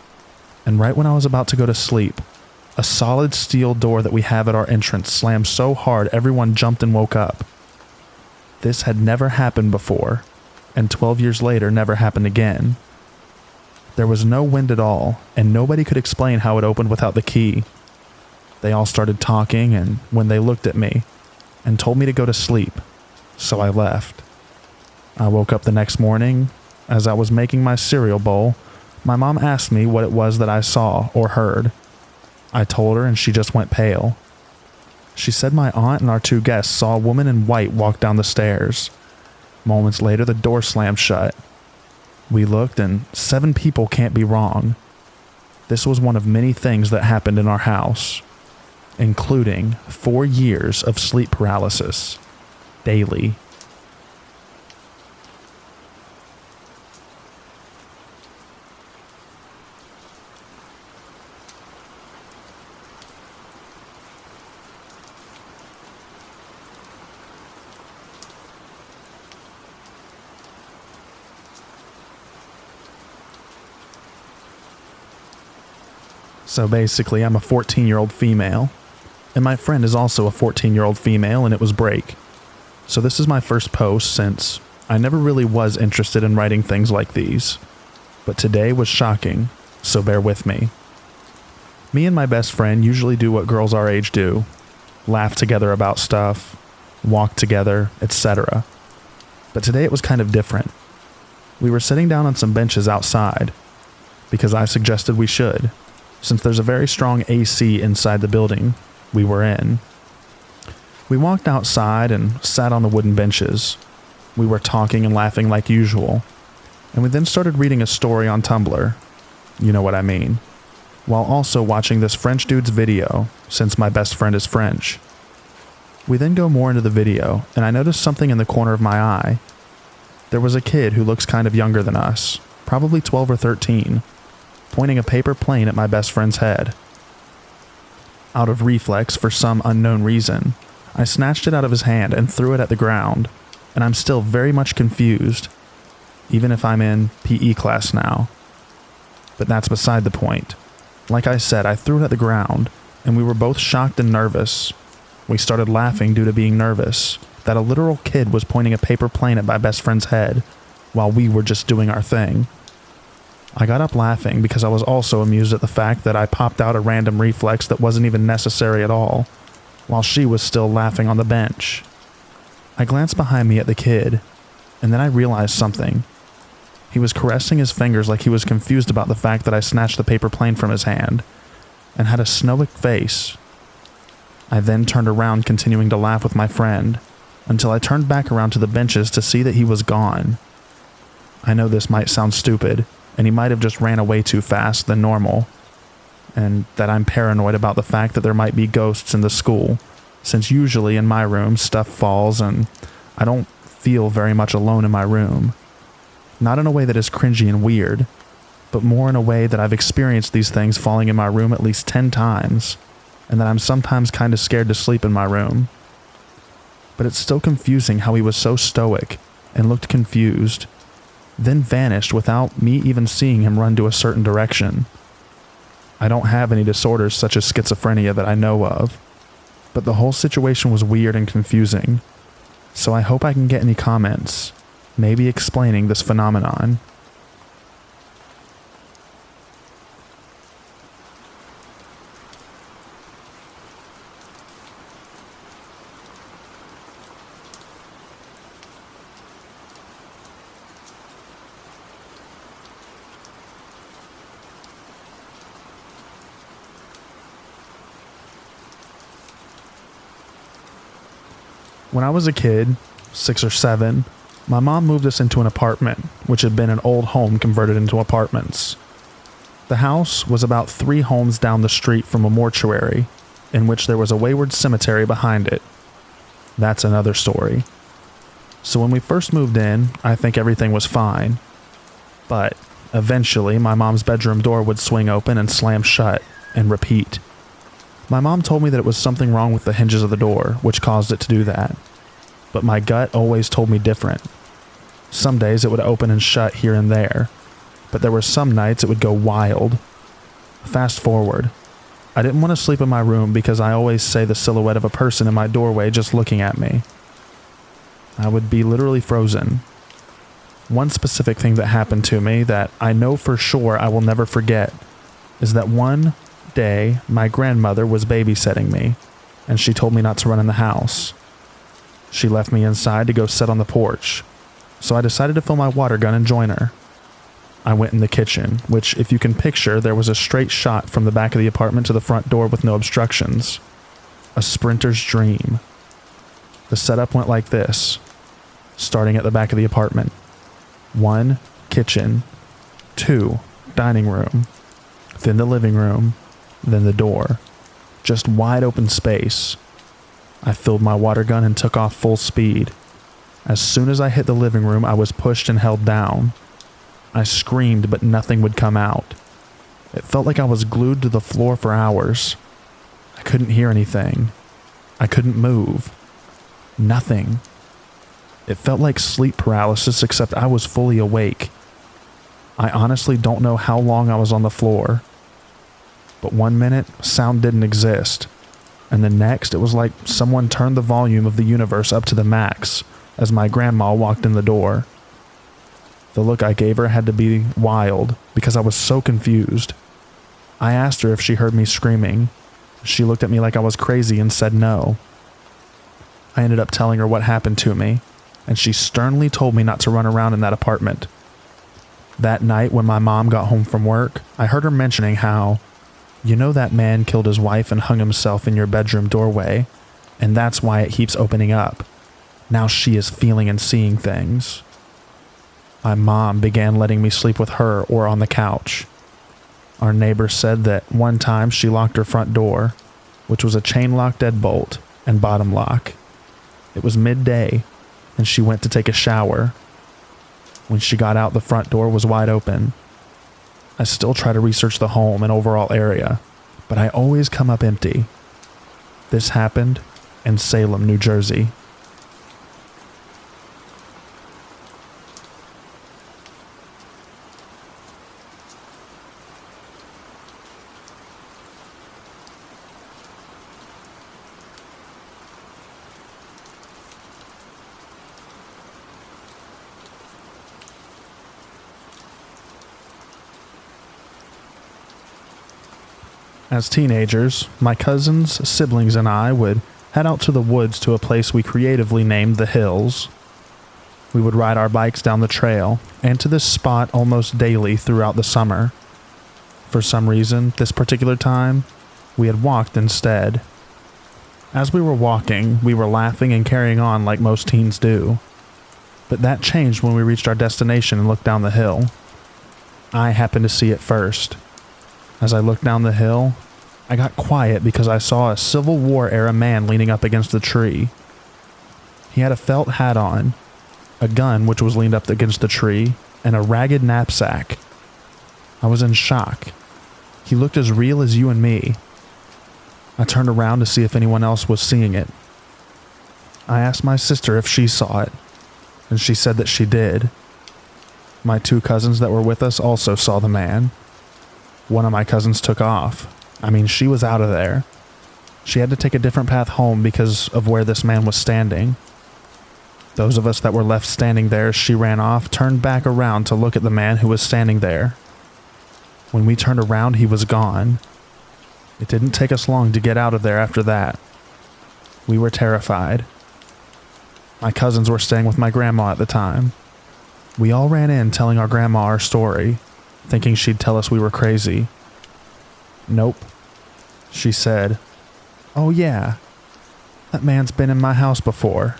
Speaker 1: and right when I was about to go to sleep, a solid steel door that we have at our entrance slammed so hard everyone jumped and woke up. This had never happened before, and 12 years later never happened again. There was no wind at all, and nobody could explain how it opened without the key. They all started talking, and when they looked at me and told me to go to sleep, so I left. I woke up the next morning. As I was making my cereal bowl, my mom asked me what it was that I saw or heard. I told her and she just went pale. She said my aunt and our 2 guests saw a woman in white walk down the stairs. Moments later, the door slammed shut. We looked and 7 people can't be wrong. This was one of many things that happened in our house, including 4 years of sleep paralysis, daily. So basically, I'm a 14-year-old female, and my friend is also a 14-year-old female, and it was break. So this is my first post since I never really was interested in writing things like these. But today was shocking, so bear with me. Me and my best friend usually do what girls our age do. Laugh together about stuff, walk together, etc. But today it was kind of different. We were sitting down on some benches outside, because I suggested we should, since there's a very strong AC inside the building we were in. We walked outside and sat on the wooden benches. We were talking and laughing like usual, and we then started reading a story on Tumblr, you know what I mean, while also watching this French dude's video, since my best friend is French. We then go more into the video, and I noticed something in the corner of my eye. There was a kid who looks kind of younger than us, probably 12 or 13, pointing a paper plane at my best friend's head. Out of reflex, for some unknown reason, I snatched it out of his hand and threw it at the ground, and I'm still very much confused, even if I'm in PE class now. But that's beside the point. Like I said, I threw it at the ground, and we were both shocked and nervous. We started laughing due to being nervous that a literal kid was pointing a paper plane at my best friend's head while we were just doing our thing. I got up laughing because I was also amused at the fact that I popped out a random reflex that wasn't even necessary at all, while she was still laughing on the bench. I glanced behind me at the kid, and then I realized something. He was caressing his fingers like he was confused about the fact that I snatched the paper plane from his hand, and had a stoic face. I then turned around, continuing to laugh with my friend, until I turned back around to the benches to see that he was gone. I know this might sound stupid, and he might have just ran away too fast than normal, and that I'm paranoid about the fact that there might be ghosts in the school, since usually in my room stuff falls and I don't feel very much alone in my room. Not in a way that is cringy and weird, but more in a way that I've experienced these things falling in my room at least 10 times, and that I'm sometimes kind of scared to sleep in my room. But it's still confusing how he was so stoic and looked confused, then vanished without me even seeing him run to a certain direction. I don't have any disorders such as schizophrenia that I know of, but the whole situation was weird and confusing, so I hope I can get any comments, maybe explaining this phenomenon. When I was a kid, 6 or 7, my mom moved us into an apartment, which had been an old home converted into apartments. The house was about 3 homes down the street from a mortuary, in which there was a wayward cemetery behind it. That's another story. So when we first moved in, I think everything was fine. But eventually, my mom's bedroom door would swing open and slam shut, and repeat. My mom told me that it was something wrong with the hinges of the door, which caused it to do that. But my gut always told me different. Some days it would open and shut here and there, but there were some nights it would go wild. Fast forward. I didn't want to sleep in my room because I always say the silhouette of a person in my doorway just looking at me. I would be literally frozen. One specific thing that happened to me that I know for sure I will never forget is that one day my grandmother was babysitting me, and she told me not to run in the house. She left me inside to go sit on the porch, so I decided to fill my water gun and join her. I went in the kitchen, which, if you can picture, there was a straight shot from the back of the apartment to the front door with no obstructions. A sprinter's dream. The setup went like this, starting at the back of the apartment. 1, kitchen. 2, dining room. Then the living room. Then the door. Just wide open space. I filled my water gun and took off full speed. As soon as I hit the living room, I was pushed and held down. I screamed, but nothing would come out. It felt like I was glued to the floor for hours. I couldn't hear anything. I couldn't move. Nothing. It felt like sleep paralysis, except I was fully awake. I honestly don't know how long I was on the floor. But 1 minute, sound didn't exist. And the next, it was like someone turned the volume of the universe up to the max as my grandma walked in the door. The look I gave her had to be wild because I was so confused. I asked her if she heard me screaming. She looked at me like I was crazy and said no. I ended up telling her what happened to me, and she sternly told me not to run around in that apartment. That night when my mom got home from work, I heard her mentioning how, you know, that man killed his wife and hung himself in your bedroom doorway, and that's why it keeps opening up. Now she is feeling and seeing things. My mom began letting me sleep with her or on the couch. Our neighbor said that one time she locked her front door, which was a chain lock deadbolt and bottom lock. It was midday, and she went to take a shower. When she got out, the front door was wide open. I still try to research the home and overall area, but I always come up empty. This happened in Salem, New Jersey. As teenagers, my cousins, siblings, and I would head out to the woods to a place we creatively named the Hills. We would ride our bikes down the trail and to this spot almost daily throughout the summer. For some reason, this particular time, we had walked instead. As we were walking, we were laughing and carrying on like most teens do. But that changed when we reached our destination and looked down the hill. I happened to see it first. As I looked down the hill, I got quiet because I saw a Civil War-era man leaning up against the tree. He had a felt hat on, a gun which was leaned up against the tree, and a ragged knapsack. I was in shock. He looked as real as you and me. I turned around to see if anyone else was seeing it. I asked my sister if she saw it, and she said that she did. My 2 cousins that were with us also saw the man. One of my cousins took off. She was out of there. She had to take a different path home because of where this man was standing. Those of us that were left standing there as she ran off turned back around to look at the man who was standing there. When we turned around, he was gone. It didn't take us long to get out of there after that. We were terrified. My cousins were staying with my grandma at the time. We all ran in telling our grandma our story, thinking she'd tell us we were crazy. Nope. She said, "Oh yeah, that man's been in my house before."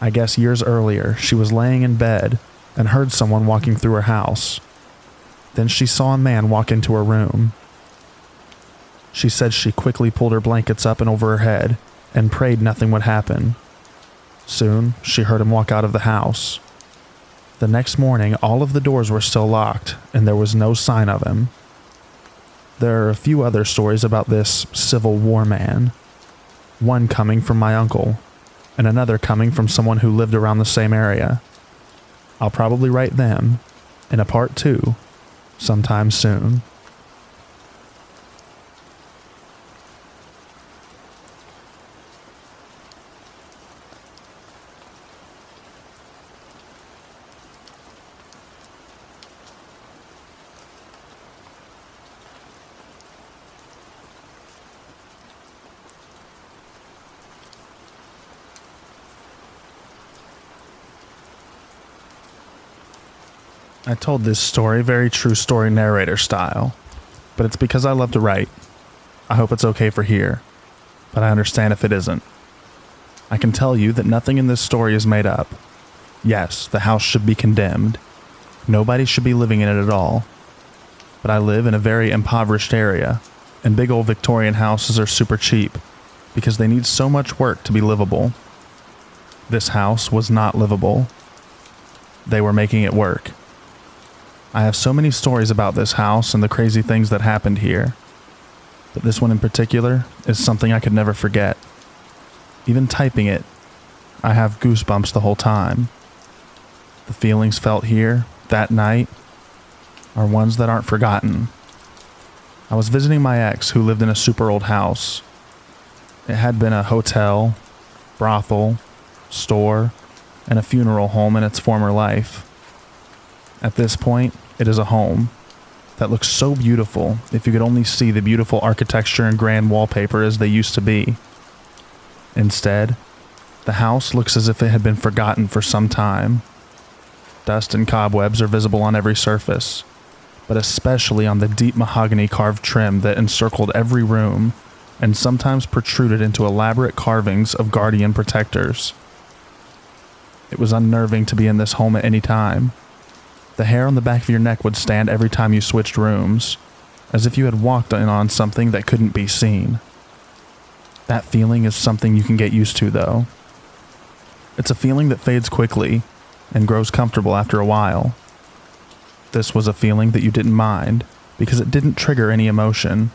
Speaker 1: I guess years earlier, she was laying in bed and heard someone walking through her house. Then she saw a man walk into her room. She said she quickly pulled her blankets up and over her head and prayed nothing would happen. Soon, she heard him walk out of the house. The next morning, all of the doors were still locked and there was no sign of him. There are a few other stories about this Civil War man. One coming from my uncle, and another coming from someone who lived around the same area. I'll probably write them in a part 2 sometime soon. I told this story very true story narrator style, but it's because I love to write. I hope it's okay for here, but I understand if it isn't. I can tell you that nothing in this story is made up. Yes, the house should be condemned. Nobody should be living in it at all. But I live in a very impoverished area, and big old Victorian houses are super cheap because they need so much work to be livable. This house was not livable. They were making it work. I have so many stories about this house and the crazy things that happened here, but this one in particular is something I could never forget. Even typing it, I have goosebumps the whole time. The feelings felt here, that night, are ones that aren't forgotten. I was visiting my ex who lived in a super old house. It had been a hotel, brothel, store, and a funeral home in its former life. At this point, it is a home that looks so beautiful if you could only see the beautiful architecture and grand wallpaper as they used to be. Instead, the house looks as if it had been forgotten for some time. Dust and cobwebs are visible on every surface, but especially on the deep mahogany carved trim that encircled every room and sometimes protruded into elaborate carvings of guardian protectors. It was unnerving to be in this home at any time. The hair on the back of your neck would stand every time you switched rooms, as if you had walked in on something that couldn't be seen. That feeling is something you can get used to, though. It's a feeling that fades quickly and grows comfortable after a while. This was a feeling that you didn't mind because it didn't trigger any emotion.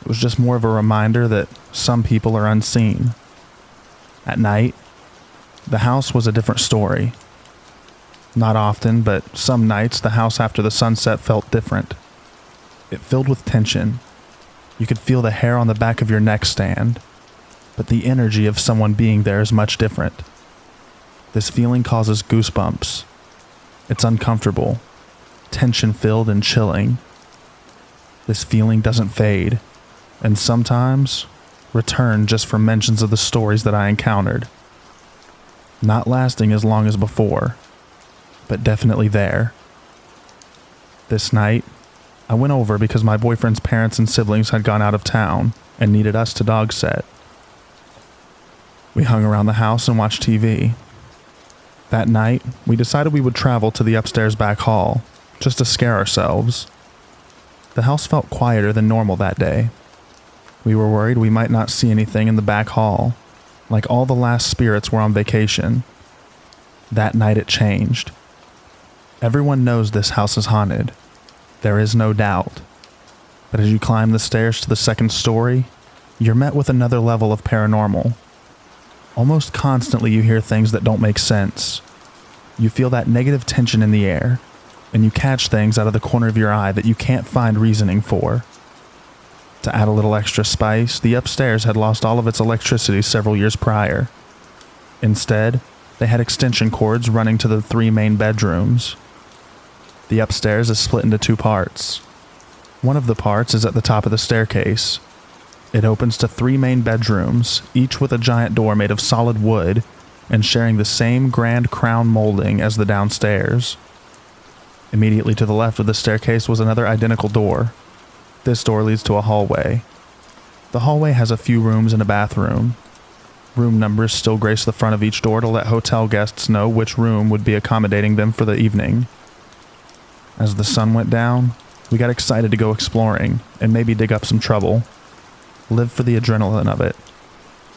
Speaker 1: It was just more of a reminder that some people are unseen. At night, the house was a different story. Not often, but some nights the house after the sunset felt different. It filled with tension. You could feel the hair on the back of your neck stand, but the energy of someone being there is much different. This feeling causes goosebumps. It's uncomfortable, tension-filled and chilling. This feeling doesn't fade, and sometimes return just for mentions of the stories that I encountered. Not lasting as long as before, but definitely there. This night, I went over because my boyfriend's parents and siblings had gone out of town and needed us to dog sit. We hung around the house and watched TV. That night, we decided we would travel to the upstairs back hall, just to scare ourselves. The house felt quieter than normal that day. We were worried we might not see anything in the back hall, like all the last spirits were on vacation. That night it changed. Everyone knows this house is haunted. There is no doubt. But as you climb the stairs to the second story, you're met with another level of paranormal. Almost constantly you hear things that don't make sense. You feel that negative tension in the air, and you catch things out of the corner of your eye that you can't find reasoning for. To add a little extra spice, the upstairs had lost all of its electricity several years prior. Instead, they had extension cords running to the 3 main bedrooms. The upstairs is split into 2 parts. One of the parts is at the top of the staircase. It opens to 3 main bedrooms, each with a giant door made of solid wood and sharing the same grand crown molding as the downstairs. Immediately to the left of the staircase was another identical door. This door leads to a hallway. The hallway has a few rooms and a bathroom. Room numbers still grace the front of each door to let hotel guests know which room would be accommodating them for the evening. As the sun went down, we got excited to go exploring and maybe dig up some trouble. Live for the adrenaline of it.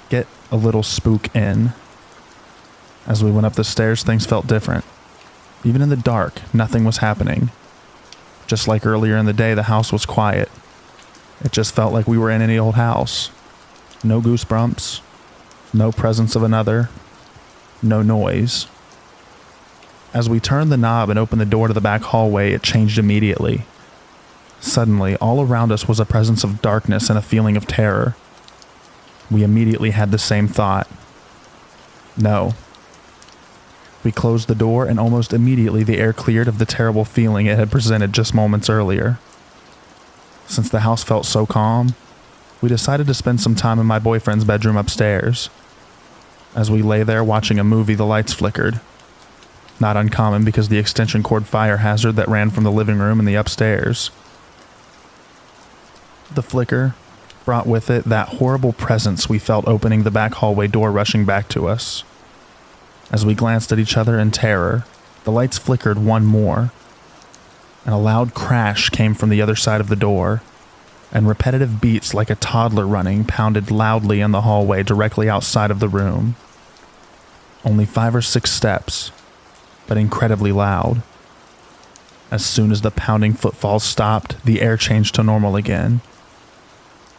Speaker 1: Get a little spook in. As we went up the stairs, things felt different. Even in the dark, nothing was happening. Just like earlier in the day, the house was quiet. It just felt like we were in any old house. No goosebumps, no presence of another, no noise. As we turned the knob and opened the door to the back hallway, it changed immediately. Suddenly, all around us was a presence of darkness and a feeling of terror. We immediately had the same thought. No. We closed the door and almost immediately the air cleared of the terrible feeling it had presented just moments earlier. Since the house felt so calm, we decided to spend some time in my boyfriend's bedroom upstairs. As we lay there watching a movie, the lights flickered. Not uncommon because the extension cord fire hazard that ran from the living room and the upstairs. The flicker brought with it that horrible presence we felt opening the back hallway door rushing back to us. As we glanced at each other in terror, the lights flickered one more, and a loud crash came from the other side of the door, and repetitive beats like a toddler running pounded loudly in the hallway directly outside of the room. Only 5 or 6 steps, but incredibly loud. As soon as the pounding footfalls stopped, the air changed to normal again.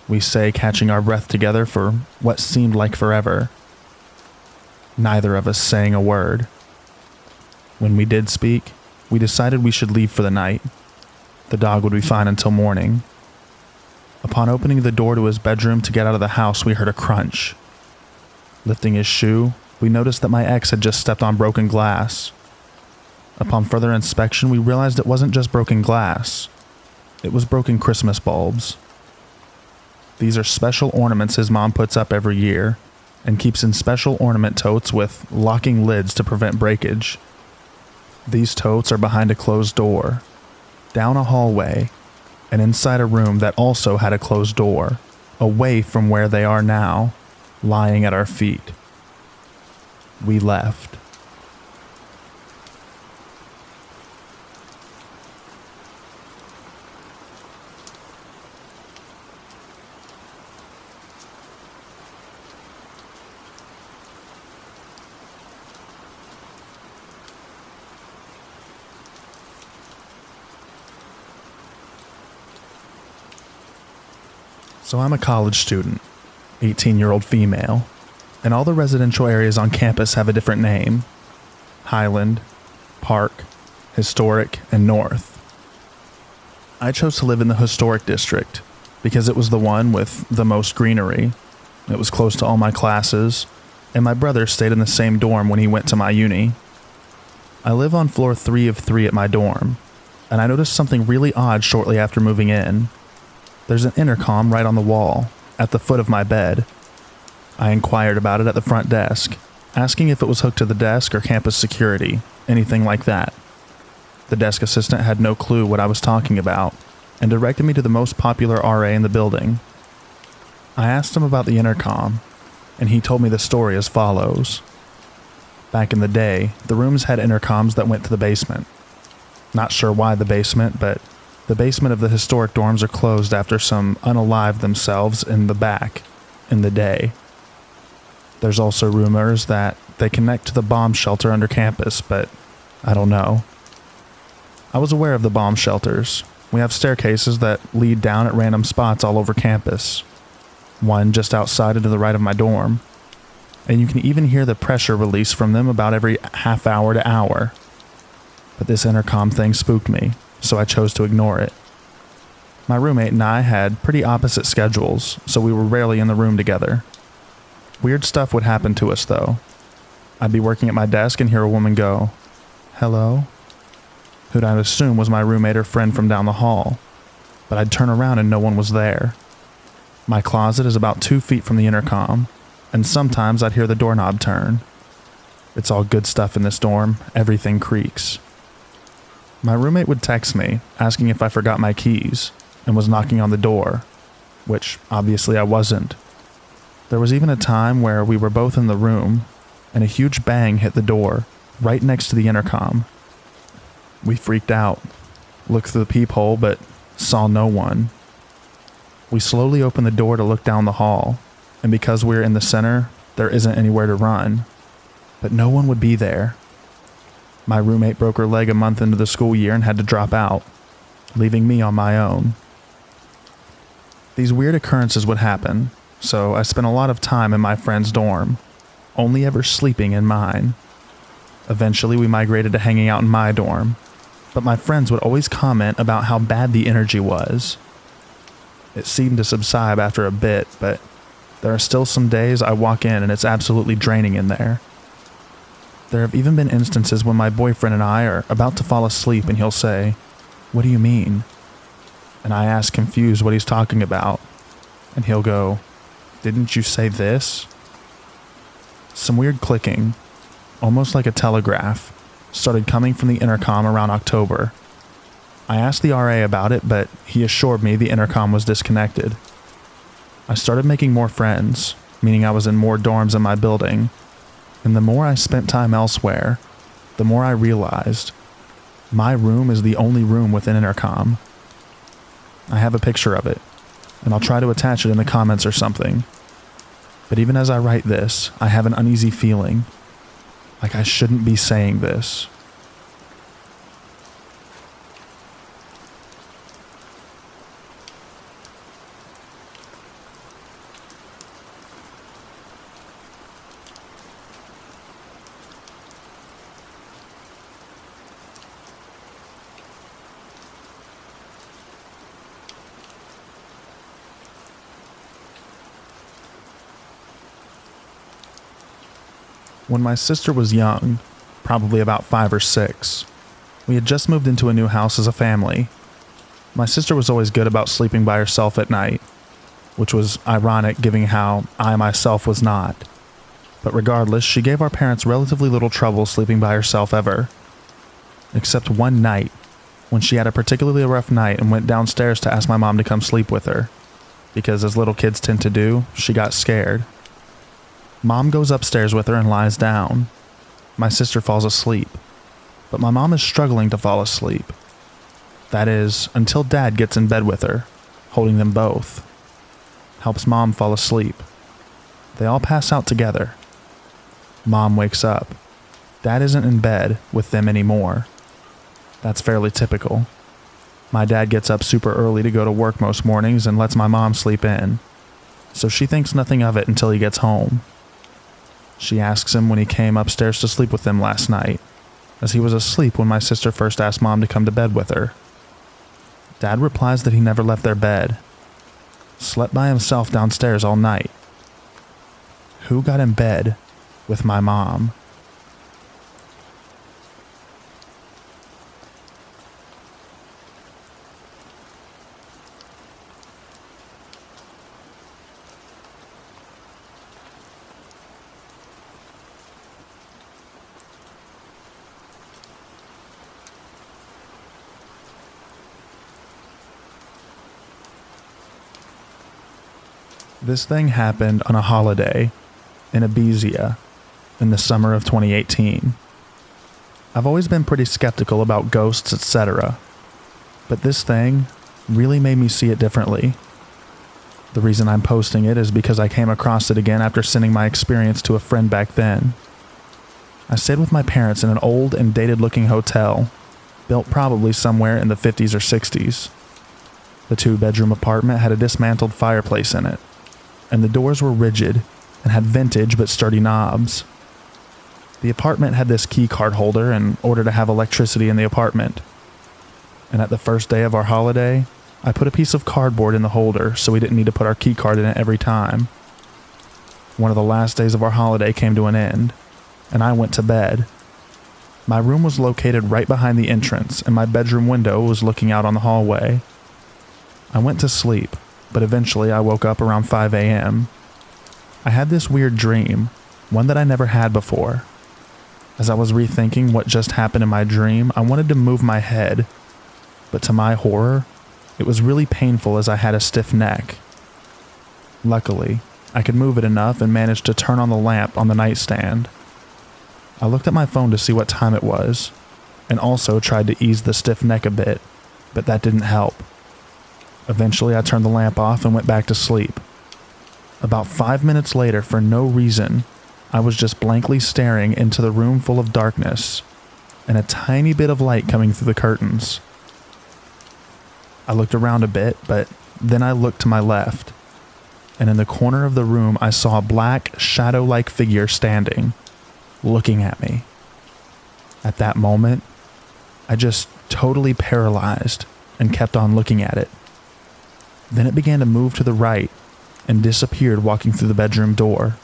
Speaker 1: We say, catching our breath together for what seemed like forever. Neither of us saying a word. When we did speak, we decided we should leave for the night. The dog would be fine until morning. Upon opening the door to his bedroom to get out of the house, we heard a crunch. Lifting his shoe, we noticed that my ex had just stepped on broken glass. Upon further inspection, we realized it wasn't just broken glass. It was broken Christmas bulbs. These are special ornaments his mom puts up every year and keeps in special ornament totes with locking lids to prevent breakage. These totes are behind a closed door, down a hallway, and inside a room that also had a closed door, away from where they are now, lying at our feet. We left. So I'm a college student, 18-year-old female, and all the residential areas on campus have a different name: Highland, Park, Historic, and North. I chose to live in the Historic District because it was the one with the most greenery. It was close to all my classes, and my brother stayed in the same dorm when he went to my uni. I live on floor 3 of 3 at my dorm, and I noticed something really odd shortly after moving in. There's an intercom right on the wall, at the foot of my bed. I inquired about it at the front desk, asking if it was hooked to the desk or campus security, anything like that. The desk assistant had no clue what I was talking about, and directed me to the most popular RA in the building. I asked him about the intercom, and he told me the story as follows. Back in the day, the rooms had intercoms that went to the basement. Not sure why the basement, but the basement of the historic dorms are closed after some unalived themselves in the back in the day. There's also rumors that they connect to the bomb shelter under campus, but I don't know. I was aware of the bomb shelters. We have staircases that lead down at random spots all over campus. One just outside and to the right of my dorm. And you can even hear the pressure release from them about every half hour to hour. But this intercom thing spooked me, so I chose to ignore it. My roommate and I had pretty opposite schedules, so we were rarely in the room together. Weird stuff would happen to us, though. I'd be working at my desk and hear a woman go, "Hello?" Who'd I'd assume was my roommate or friend from down the hall, but I'd turn around and no one was there. My closet is about 2 feet from the intercom, and sometimes I'd hear the doorknob turn. It's all good stuff in this dorm, everything creaks. My roommate would text me, asking if I forgot my keys, and was knocking on the door, which obviously I wasn't. There was even a time where we were both in the room, and a huge bang hit the door, right next to the intercom. We freaked out, looked through the peephole, but saw no one. We slowly opened the door to look down the hall, and because we're in the center, there isn't anywhere to run. But no one would be there. My roommate broke her leg a month into the school year and had to drop out, leaving me on my own. These weird occurrences would happen, so I spent a lot of time in my friend's dorm, only ever sleeping in mine. Eventually, we migrated to hanging out in my dorm, but my friends would always comment about how bad the energy was. It seemed to subside after a bit, but there are still some days I walk in and it's absolutely draining in there. There have even been instances when my boyfriend and I are about to fall asleep and he'll say, "What do you mean?" And I ask confused what he's talking about, and he'll go, "Didn't you say this?" Some weird clicking, almost like a telegraph, started coming from the intercom around October. I asked the RA about it, but he assured me the intercom was disconnected. I started making more friends, meaning I was in more dorms in my building, and the more I spent time elsewhere, the more I realized my room is the only room with an intercom. I have a picture of it, and I'll try to attach it in the comments or something. But even as I write this, I have an uneasy feeling, like I shouldn't be saying this. When my sister was young, probably about 5 or 6, we had just moved into a new house as a family. My sister was always good about sleeping by herself at night, which was ironic given how I myself was not. But regardless, she gave our parents relatively little trouble sleeping by herself ever. Except one night, when she had a particularly rough night and went downstairs to ask my mom to come sleep with her, because as little kids tend to do, she got scared. Mom goes upstairs with her and lies down. My sister falls asleep, but my mom is struggling to fall asleep. That is, until Dad gets in bed with her, holding them both. Helps Mom fall asleep. They all pass out together. Mom wakes up. Dad isn't in bed with them anymore. That's fairly typical. My dad gets up super early to go to work most mornings and lets my mom sleep in, so she thinks nothing of it until he gets home. She asks him when he came upstairs to sleep with them last night, as he was asleep when my sister first asked Mom to come to bed with her. Dad replies that he never left their bed. Slept by himself downstairs all night. Who got in bed with my mom? This thing happened on a holiday in Ibiza in the summer of 2018. I've always been pretty skeptical about ghosts, etc., but this thing really made me see it differently. The reason I'm posting it is because I came across it again after sending my experience to a friend back then. I stayed with my parents in an old and dated-looking hotel, built probably somewhere in the 50s or 60s. The 2-bedroom apartment had a dismantled fireplace in it, and the doors were rigid and had vintage but sturdy knobs. The apartment had this key card holder in order to have electricity in the apartment. And at the first day of our holiday, I put a piece of cardboard in the holder so we didn't need to put our key card in it every time. One of the last days of our holiday came to an end, and I went to bed. My room was located right behind the entrance, and my bedroom window was looking out on the hallway. I went to sleep, but eventually I woke up around 5 a.m. I had this weird dream, one that I never had before. As I was rethinking what just happened in my dream, I wanted to move my head, but to my horror, it was really painful as I had a stiff neck. Luckily, I could move it enough and managed to turn on the lamp on the nightstand. I looked at my phone to see what time it was, and also tried to ease the stiff neck a bit, but that didn't help. Eventually, I turned the lamp off and went back to sleep. About 5 minutes later, for no reason, I was just blankly staring into the room full of darkness, and a tiny bit of light coming through the curtains. I looked around a bit, but then I looked to my left, and in the corner of the room I saw a black, shadow-like figure standing, looking at me. At that moment, I just totally paralyzed and kept on looking at it. Then it began to move to the right and disappeared walking through the bedroom door.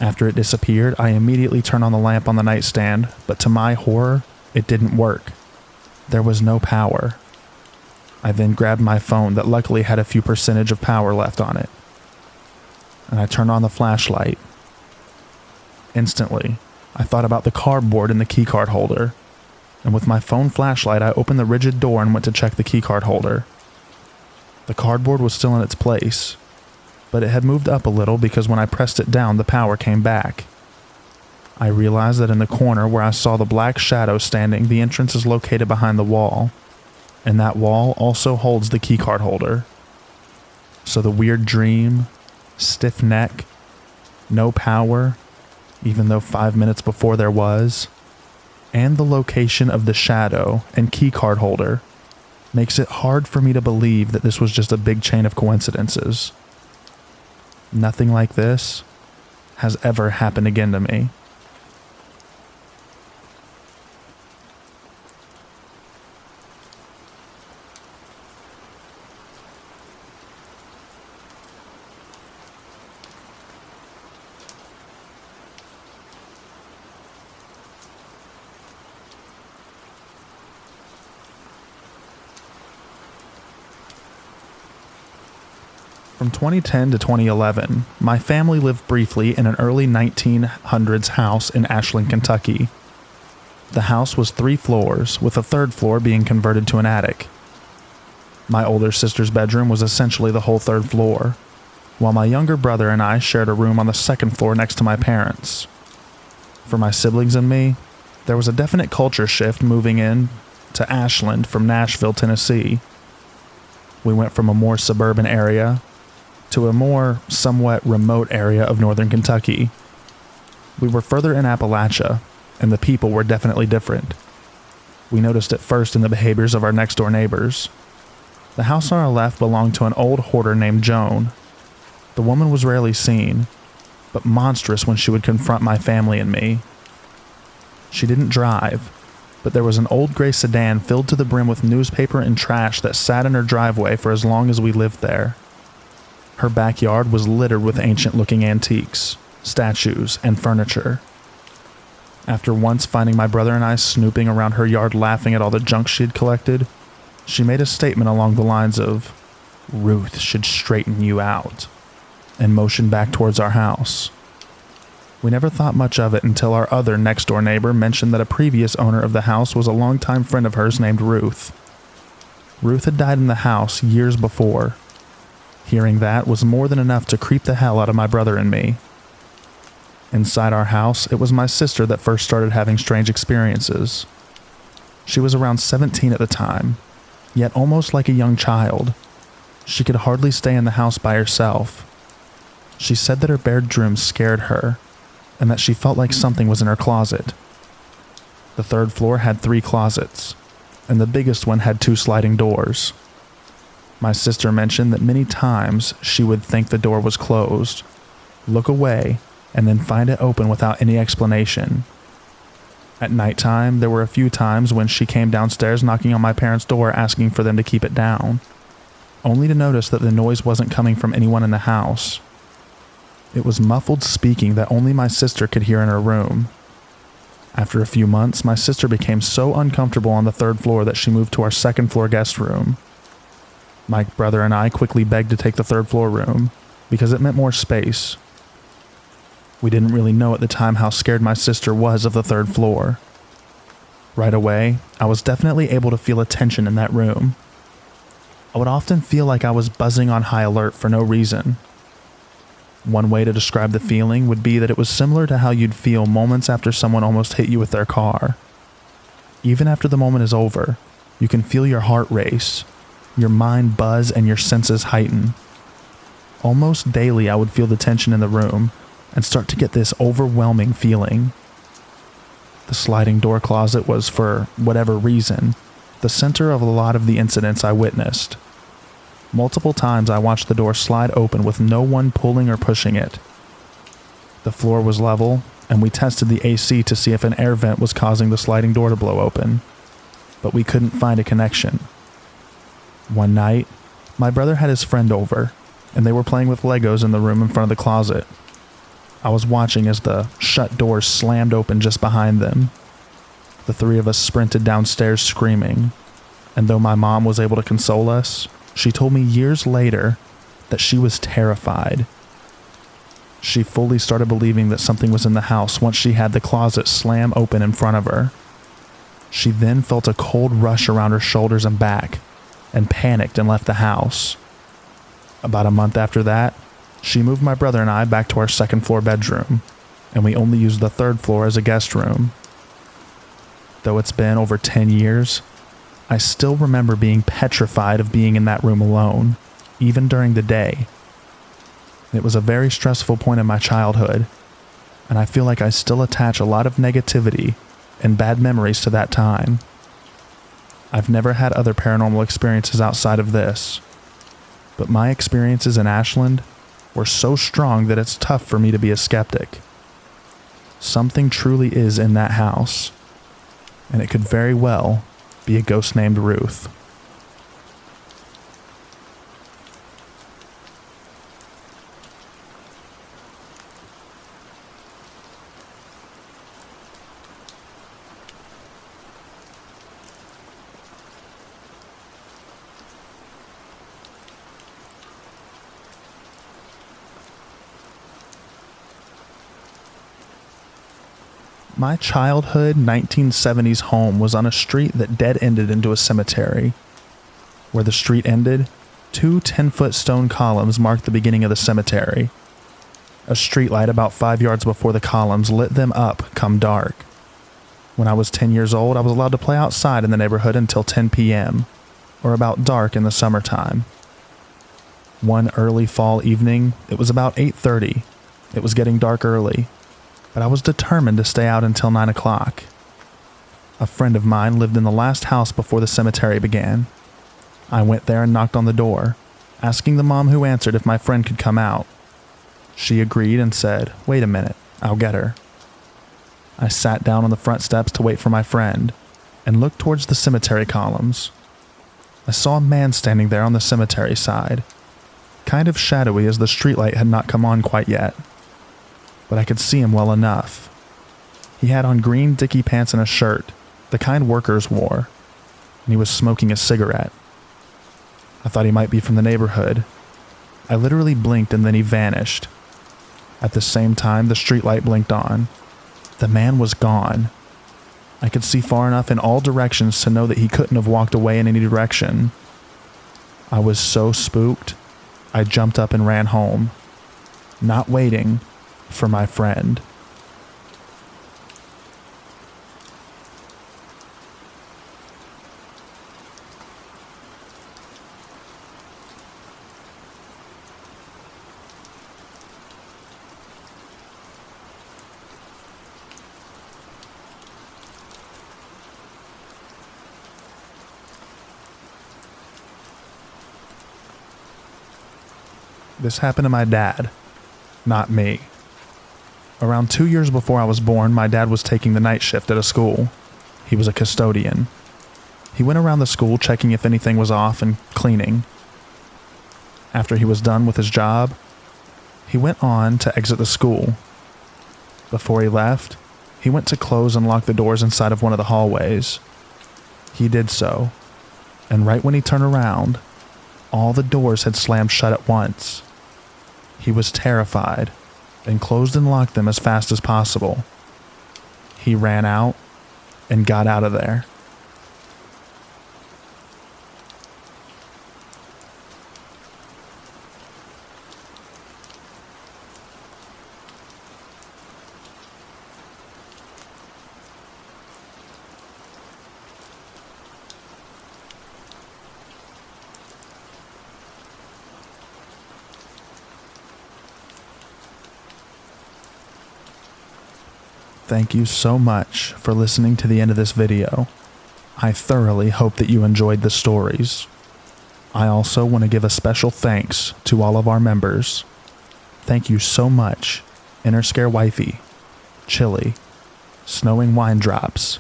Speaker 1: After it disappeared, I immediately turned on the lamp on the nightstand, but to my horror, it didn't work. There was no power. I then grabbed my phone that luckily had a few percentage of power left on it, and I turned on the flashlight. Instantly, I thought about the cardboard in the keycard holder, and with my phone flashlight, I opened the rigid door and went to check the keycard holder. The cardboard was still in its place, but it had moved up a little because when I pressed it down, the power came back. I realized that in the corner where I saw the black shadow standing, the entrance is located behind the wall, and that wall also holds the keycard holder. So the weird dream, stiff neck, no power, even though 5 minutes before there was, and the location of the shadow and keycard holder makes it hard for me to believe that this was just a big chain of coincidences. Nothing like this has ever happened again to me. From 2010 to 2011, my family lived briefly in an early 1900s house in Ashland, Kentucky. The house was 3 floors, with a 3rd floor being converted to an attic. My older sister's bedroom was essentially the whole 3rd floor, while my younger brother and I shared a room on the 2nd floor next to my parents. For my siblings and me, there was a definite culture shift moving in to Ashland from Nashville, Tennessee. We went from a more suburban area to a more somewhat remote area of northern Kentucky. We were further in Appalachia, and the people were definitely different. We noticed it first in the behaviors of our next-door neighbors. The house on our left belonged to an old hoarder named Joan. The woman was rarely seen, but monstrous when she would confront my family and me. She didn't drive, but there was an old gray sedan filled to the brim with newspaper and trash that sat in her driveway for as long as we lived there. Her backyard was littered with ancient-looking antiques, statues, and furniture. After once finding my brother and I snooping around her yard laughing at all the junk she'd collected, she made a statement along the lines of, "Ruth should straighten you out," and motioned back towards our house. We never thought much of it until our other next-door neighbor mentioned that a previous owner of the house was a longtime friend of hers named Ruth. Ruth had died in the house years before. Hearing that was more than enough to creep the hell out of my brother and me. Inside our house, it was my sister that first started having strange experiences. She was around 17 at the time, yet almost like a young child. She could hardly stay in the house by herself. She said that her bedroom scared her, and that she felt like something was in her closet. The third floor had 3 closets, and the biggest one had 2 sliding doors. My sister mentioned that many times she would think the door was closed, look away, and then find it open without any explanation. At nighttime, there were a few times when she came downstairs knocking on my parents' door asking for them to keep it down, only to notice that the noise wasn't coming from anyone in the house. It was muffled speaking that only my sister could hear in her room. After a few months, my sister became so uncomfortable on the 3rd floor that she moved to our 2nd floor guest room. My brother and I quickly begged to take the 3rd floor room because it meant more space. We didn't really know at the time how scared my sister was of the 3rd floor. Right away, I was definitely able to feel a tension in that room. I would often feel like I was buzzing on high alert for no reason. One way to describe the feeling would be that it was similar to how you'd feel moments after someone almost hit you with their car. Even after the moment is over, you can feel your heart race, your mind buzz, and your senses heighten. Almost daily, I would feel the tension in the room and start to get this overwhelming feeling. The sliding door closet was, for whatever reason, the center of a lot of the incidents I witnessed. Multiple times I watched the door slide open with no one pulling or pushing it. The floor was level, and we tested the AC to see if an air vent was causing the sliding door to blow open, but we couldn't find a connection. One night, my brother had his friend over, and they were playing with Legos in the room in front of the closet. I was watching as the shut doors slammed open just behind them. The 3 of us sprinted downstairs screaming, and though my mom was able to console us, she told me years later that she was terrified. She fully started believing that something was in the house once she had the closet slam open in front of her. She then felt a cold rush around her shoulders and back, and panicked and left the house. About a month after that, she moved my brother and I back to our 2nd floor bedroom, and we only used the 3rd floor as a guest room. Though it's been over 10 years, I still remember being petrified of being in that room alone, even during the day. It was a very stressful point in my childhood, and I feel like I still attach a lot of negativity and bad memories to that time. I've never had other paranormal experiences outside of this, but my experiences in Ashland were so strong that it's tough for me to be a skeptic. Something truly is in that house, and it could very well be a ghost named Ruth. My childhood 1970s home was on a street that dead-ended into a cemetery. Where the street ended, 2 10-foot stone columns marked the beginning of the cemetery. A streetlight about 5 yards before the columns lit them up come dark. When I was 10 years old, I was allowed to play outside in the neighborhood until 10 p.m., or about dark in the summertime. One early fall evening, it was about 8:30. It was getting dark early, but I was determined to stay out until 9 o'clock. A friend of mine lived in the last house before the cemetery began. I went there and knocked on the door, asking the mom who answered if my friend could come out. She agreed and said, "Wait a minute, I'll get her." I sat down on the front steps to wait for my friend and looked towards the cemetery columns. I saw a man standing there on the cemetery side, kind of shadowy as the streetlight had not come on quite yet, but I could see him well enough. He had on green dicky pants and a shirt, the kind workers wore, and he was smoking a cigarette. I thought he might be from the neighborhood. I literally blinked and then he vanished. At the same time, the streetlight blinked on. The man was gone. I could see far enough in all directions to know that he couldn't have walked away in any direction. I was so spooked I jumped up and ran home, not waiting for my friend. This happened to my dad, not me. Around 2 years before I was born, my dad was taking the night shift at a school. He was a custodian. He went around the school checking if anything was off and cleaning. After he was done with his job, he went on to exit the school. Before he left, he went to close and lock the doors inside of one of the hallways. He did so, and right when he turned around, all the doors had slammed shut at once. He was terrified and closed and locked them as fast as possible. He ran out and got out of there. Thank you so much for listening to the end of this video. I thoroughly hope that you enjoyed the stories. I also want to give a special thanks to all of our members. Thank you so much, Interscare Wifey, Chili, Snowing Wine Drops,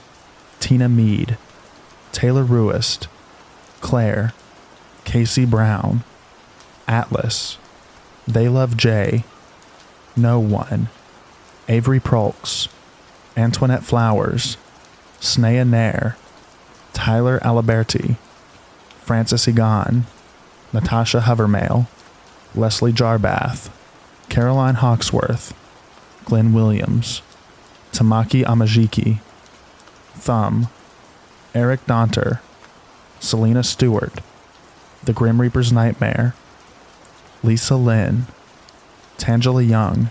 Speaker 1: Tina Mead, Taylor Ruist, Claire, Casey Brown, Atlas, They Love Jay, No One, Avery Prolks, Antoinette Flowers, Snea Nair, Tyler Aliberti, Francis Egan, Natasha Hovermail, Leslie Jarbath, Caroline Hawksworth, Glenn Williams, Tamaki Amajiki, Thumb, Eric Donter, Selena Stewart, The Grim Reaper's Nightmare, Lisa Lynn, Tangela Young,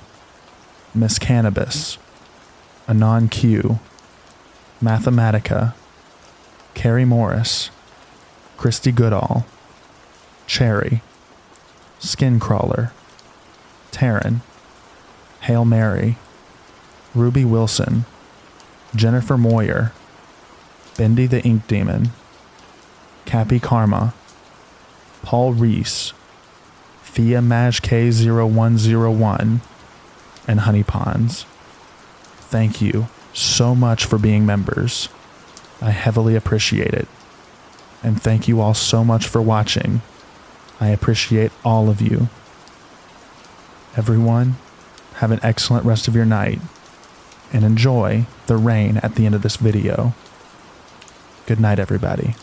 Speaker 1: Miss Cannabis, Anon Q, Mathematica, Carrie Morris, Christy Goodall, Cherry, Skincrawler, Taryn, Hail Mary, Ruby Wilson, Jennifer Moyer, Bendy the Ink Demon, Cappy Karma, Paul Reese, Fia Maj K0101, and Honey Ponds. Thank you so much for being members. I heavily appreciate it. And thank you all so much for watching. I appreciate all of you. Everyone, have an excellent rest of your night, and enjoy the rain at the end of this video. Good night, everybody.